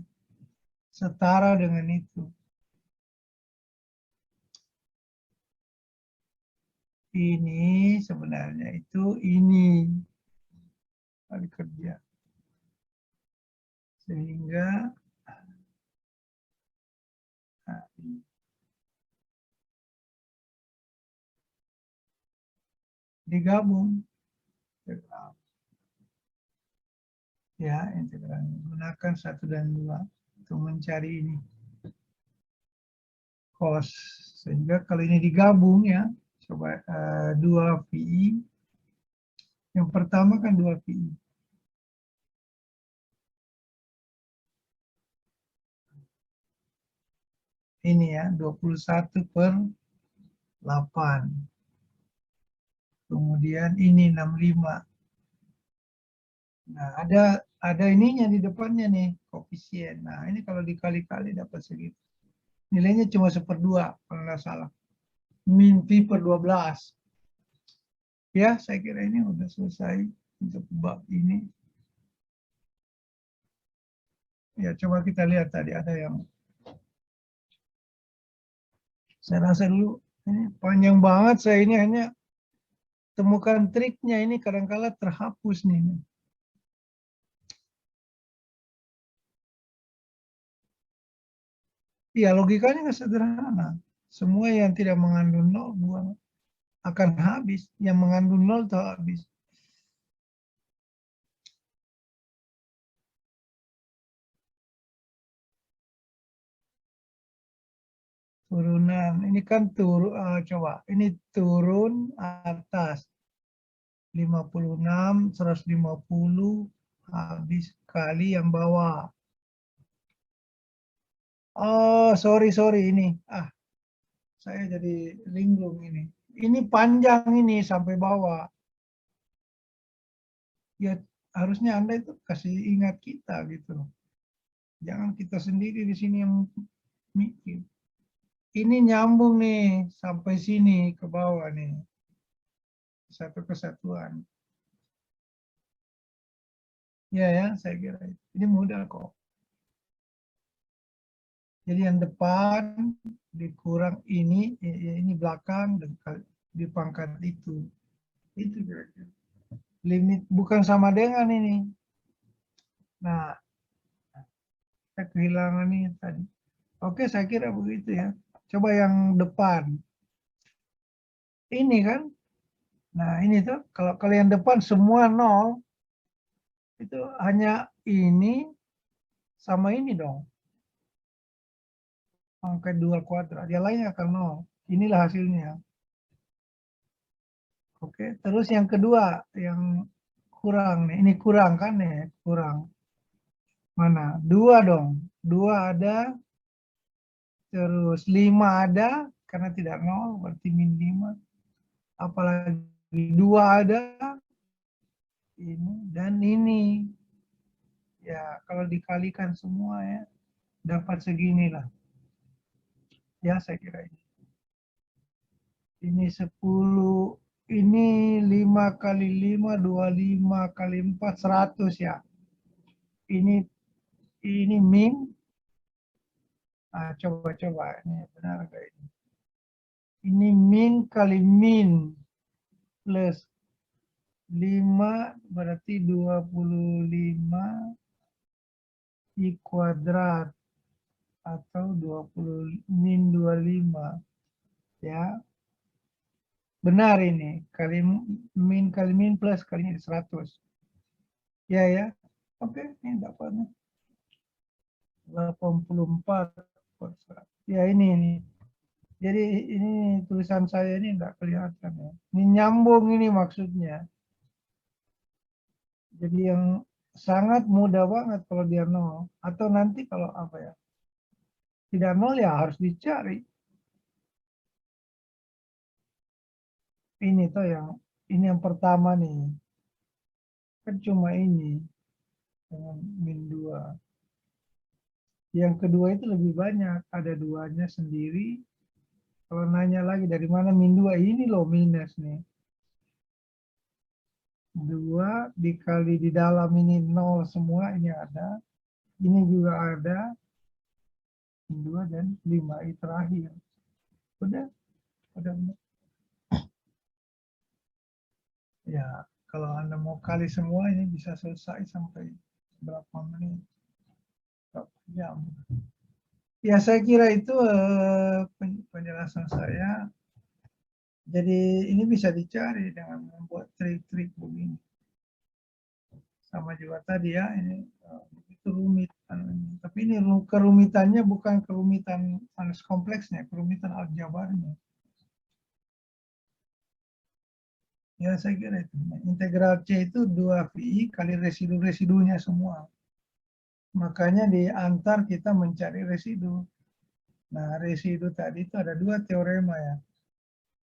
Setara dengan itu. Ini sebenarnya itu ini kali kerja. Sehingga digabung. Ya, integral. Gunakan 1 dan 2 untuk mencari ini. Cos. Sehingga kalau ini digabung ya, coba 2 VI. Yang pertama kan 2 VI. Ini ya, 21/8. Kemudian ini 65. Nah, ada ininya di depannya nih, koefisien. Nah, ini kalau dikali-kali dapat segitu. Nilainya cuma 1/2 kalau nggak salah. Min pi per 12. Ya, saya kira ini udah selesai untuk bab ini. Ya, coba kita lihat tadi ada yang saya rasa dulu ini panjang banget, saya ini hanya temukan triknya, ini kadang-kala terhapus nih. Ya, logikanya sederhana. Semua yang tidak mengandung nol buang akan habis, yang mengandung nol tak habis. Turunan, ini kan coba, ini turun atas 56, 150, habis kali yang bawah. Oh, sorry ini. Saya jadi linglung ini. Ini panjang ini sampai bawah. Ya, harusnya Anda itu kasih ingat kita gitu. Jangan kita sendiri di sini yang mikir. Ini nyambung nih sampai sini ke bawah nih. Satu kesatuan. Ya, saya kira ini mudah kok. Jadi yang depan dikurang ini belakang dan dipangkat itu. Itu kira-kira. Limit bukan sama dengan ini. Nah, kita kehilangan ini tadi. Oke, saya kira begitu ya. Coba yang depan. Ini kan. Nah, ini tuh kalau kalian depan semua nol, itu hanya ini sama ini dong. Pangkat 2 kuadrat. Yang lainnya akan nol. Inilah hasilnya. Oke, terus yang kedua, yang kurang nih. Ini kurang kan nih, kurang. Mana? 2 dong. 2 ada, terus 5 ada, karena tidak nol, berarti min 5. Apalagi 2 ada, ini, dan ini. Ya, kalau dikalikan semua ya, dapat seginilah. Ya, saya kira ini. Ini 10, ini 5 kali 5, 25 kali 4, 100 ya. Ini min. Coba. Ini benar nggak ini? Ini min kali min plus 5 berarti 25 I kuadrat atau 20 min 25 ya. Benar ini kali min plus kali 100. Ya. Oke, ini dapatnya 84 per 100. Ya ini. Jadi ini tulisan saya ini enggak kelihatan ya. Ini nyambung ini maksudnya. Jadi yang sangat mudah banget kalau dia nol. Atau nanti kalau apa ya, tidak nol ya harus dicari. Ini tuh ini yang pertama nih. Kan cuma ini dengan min 2. Yang kedua itu lebih banyak. Ada 2-nya sendiri. Kalau nanya lagi dari mana min 2, ini loh minus nih. 2 dikali di dalam ini 0 semua, ini ada. Ini juga ada. 2 dan 5 I terakhir. Udah. Ya, kalau Anda mau kali semua ini bisa selesai sampai berapa menit. berapa jam. Ya saya kira itu penjelasan saya. Jadi ini bisa dicari dengan membuat trik-trik begini. Sama juga tadi ya, ini begitu rumit. Tapi ini kerumitannya bukan kerumitan analisis kompleksnya, kerumitan aljabarnya. Ya saya kira itu. Integral C itu 2VI kali residu-residunya semua. Makanya di antar kita mencari residu. Nah residu tadi itu ada 2 teorema ya.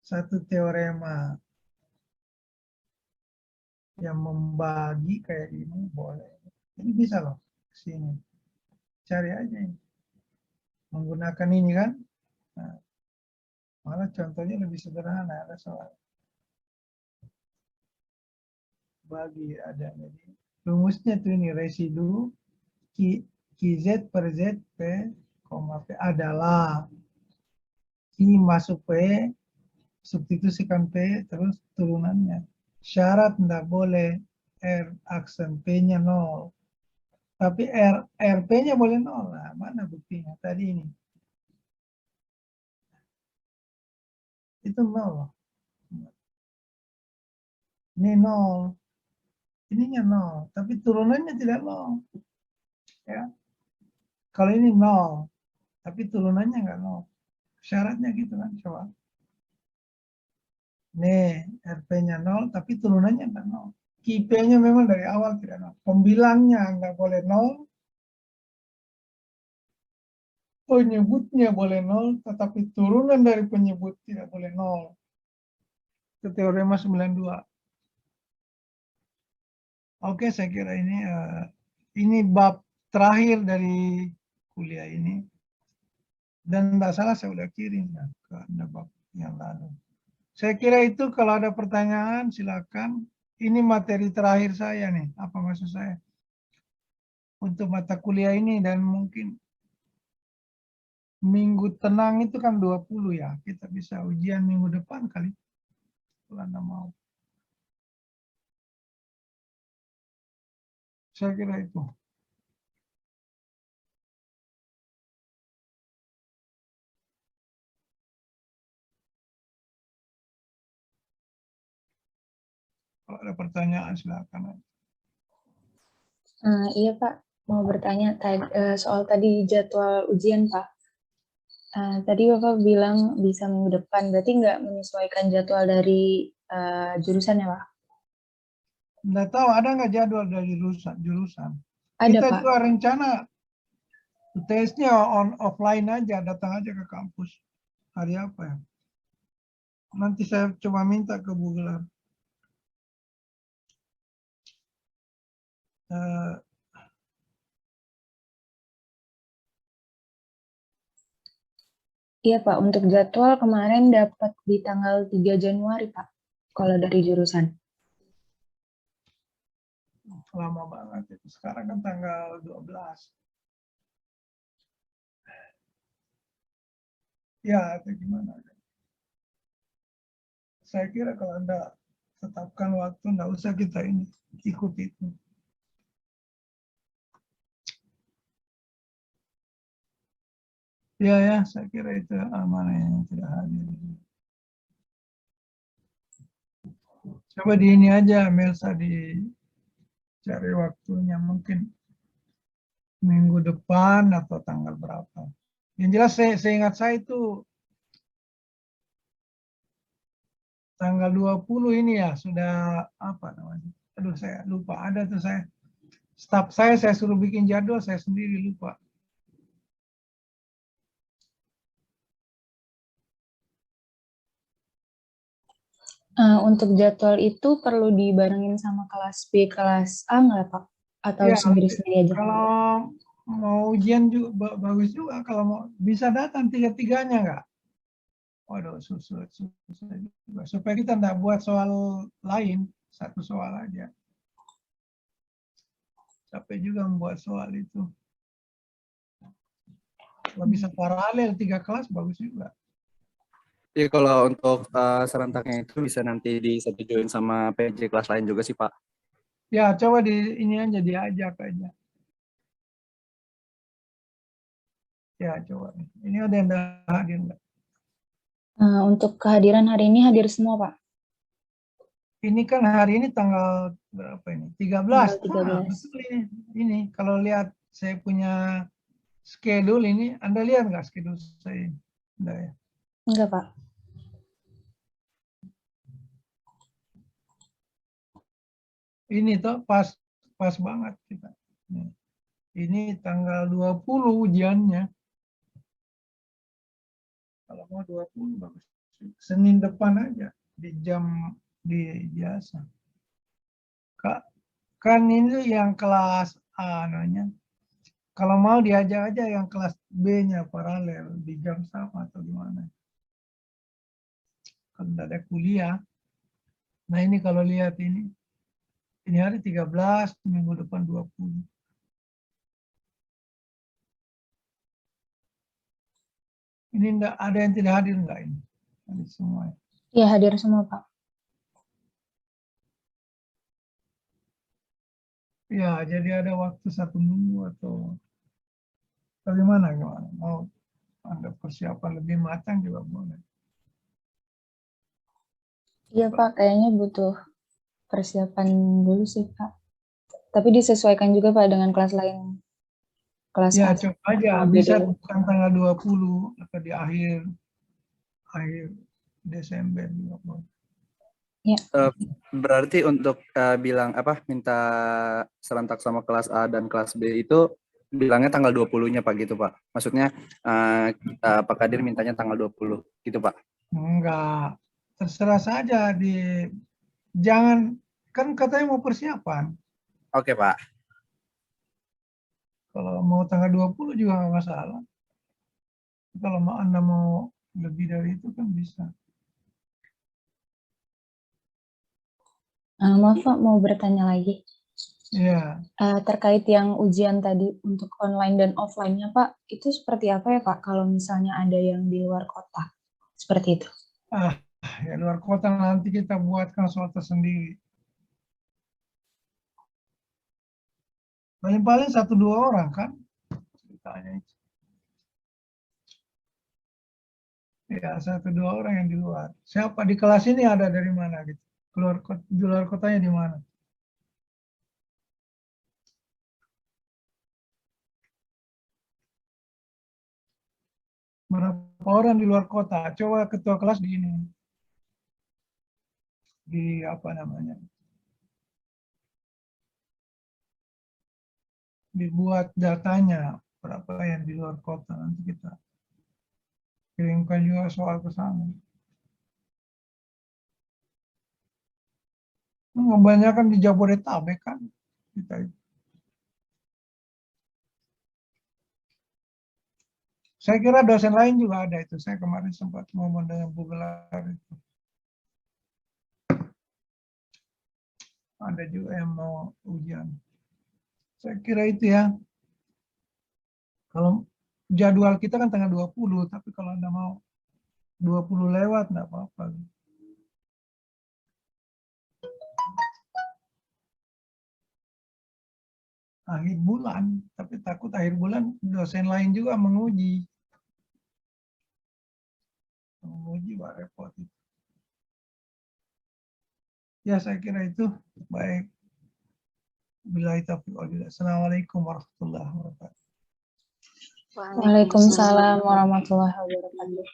Satu teorema yang membagi kayak ini boleh. Ini bisa loh sini. Cari aja ini. Menggunakan ini kan. Nah, malah contohnya lebih sederhana. Ada soal bagi ada. Jadi rumusnya tuh ini residu QZ per Z P, P adalah Q masuk P, substitusikan P, terus turunannya. Syarat tidak boleh R aksen P-nya 0. Tapi RP-nya boleh 0. Nah, mana buktinya? Tadi ini. Itu 0. Ini 0. Ininya 0. Tapi turunannya tidak 0. Ya. Kalau ini 0. Tapi turunannya nggak 0. Syaratnya gitu kan. Coba. Nih, RP-nya 0, tapi turunannya nggak 0. KP-nya memang dari awal tidak 0. Pembilangnya nggak boleh 0. Penyebutnya boleh 0, tetapi turunan dari penyebut tidak boleh 0. Itu teorema 92. Oke, saya kira ini bab terakhir dari kuliah ini. Dan tidak salah saya sudah kirim ya, ke Anda bab yang lalu. Saya kira itu kalau ada pertanyaan silakan. Ini materi terakhir saya nih, apa maksud saya? Untuk mata kuliah ini dan mungkin minggu tenang itu kan 20 ya. Kita bisa ujian minggu depan kali. Kalau Anda mau. Saya kira itu. Kalau ada pertanyaan silakan. Iya Pak, mau bertanya soal tadi jadwal ujian Pak. Tadi Bapak bilang bisa minggu depan, berarti nggak menyesuaikan jadwal dari jurusan ya Pak? Nggak tahu ada nggak jadwal dari jurusan. Ada Kita Pak. juga rencana tesnya offline aja, datang aja ke kampus. Hari apa ya? Nanti saya coba minta ke Bu Gelar. Iya Pak, untuk jadwal kemarin dapat di tanggal 3 Januari Pak, kalau dari jurusan. Lama banget itu. Sekarang kan tanggal 12. Ya, itu gimana? Saya kira kalau Anda tetapkan waktu, nggak usah kita ini ikut itu. Ya, ya, saya kira itu amanah yang tidak hadir. Coba di ini aja, Melsa dicari waktunya mungkin minggu depan atau tanggal berapa. Yang jelas saya ingat saya itu tanggal 20 ini ya sudah apa namanya. Aduh saya lupa ada tuh staf saya suruh bikin jadwal saya sendiri lupa. Untuk jadwal itu perlu dibarengin sama kelas B, kelas A nggak Pak? Atau Ya, sendiri-sendiri aja? kalau mau ujian juga bagus juga kalau mau bisa datang tiga-tiganya nggak? Waduh, susah juga. Supaya kita nggak buat soal lain, satu soal aja. Capek juga membuat soal itu. Kalau bisa paralel 3 kelas bagus juga. Iya, kalau untuk serentaknya itu bisa nanti disetujuin sama PJ kelas lain juga sih Pak. Ya, coba di ini aja diajak aja. Ya, coba. Ini ada yang hadir nggak? Untuk kehadiran hari ini hadir semua, Pak. Ini kan hari ini tanggal berapa ini? 13. Tanggal 13. Betul ini. Ini kalau lihat saya punya schedule ini, Anda lihat nggak schedule saya? Enggak ya? Enggak, Pak. Ini tuh pas banget kita. Ini tanggal 20 ujiannya. Kalau mau 20 bagus. Senin depan aja di jam di biasa. Kak, kan ini yang kelas A namanya. Kalau mau diajak aja yang kelas B-nya paralel di jam sama atau gimana. Kan ada kuliah. Nah ini kalau lihat ini hari 13, minggu depan 20. Ini enggak ada yang tidak hadir enggak ini? Hadir semua. Iya, hadir semua, Pak. Ya, jadi ada waktu 1 minggu atau bagaimana? Mau Anda persiapan lebih matang juga boleh. Iya, Pak. Kayaknya butuh persiapan dulu sih, Pak. Tapi disesuaikan juga, Pak, dengan kelas lain. Kelas Ya, A coba aja. sama B Bisa dulu. bukan tanggal 20 atau di akhir Desember juga boleh. Ya. Berarti untuk bilang minta serentak sama kelas A dan kelas B itu bilangnya tanggal 20-nya Pak gitu Pak. Maksudnya Pak Kadir mintanya tanggal 20 gitu Pak. Enggak. Terserah saja jangan, kan katanya mau persiapan. Oke Pak. Kalau mau tanggal 20 juga nggak masalah. Kalau Anda mau lebih dari itu kan bisa. Maaf, Pak, mau bertanya lagi. Iya. Terkait yang ujian tadi untuk online dan offline-nya, Pak, itu seperti apa ya, Pak, kalau misalnya ada yang di luar kota? Seperti itu. Ya luar kota nanti kita buatkan soal tersendiri. Paling-paling 1-2 orang kan ceritanya itu. Ya 1-2 orang yang di luar. Siapa di kelas ini ada dari mana gitu? Di luar kotanya di mana? Berapa orang di luar kota? Coba ketua kelas di ini. Di apa namanya? Dibuat datanya berapa yang di luar kota, nanti kita kirimkan juga soal ke sana. Kebanyakan di Jabodetabek kan kita itu. Saya kira dosen lain juga ada itu. Saya kemarin sempat ngomong dengan Bu Gelar itu. Ada juga yang mau ujian. Saya kira itu ya. Kalau jadwal kita kan tanggal 20, tapi kalau Anda mau 20 lewat, enggak apa-apa. Akhir bulan, tapi takut akhir bulan dosen lain juga menguji. Menguji, Pak, repot itu. Ya, saya kira itu baik. Billahi taufiq wal hidayah. Assalamualaikum warahmatullahi wabarakatuh. Waalaikumsalam warahmatullahi wabarakatuh.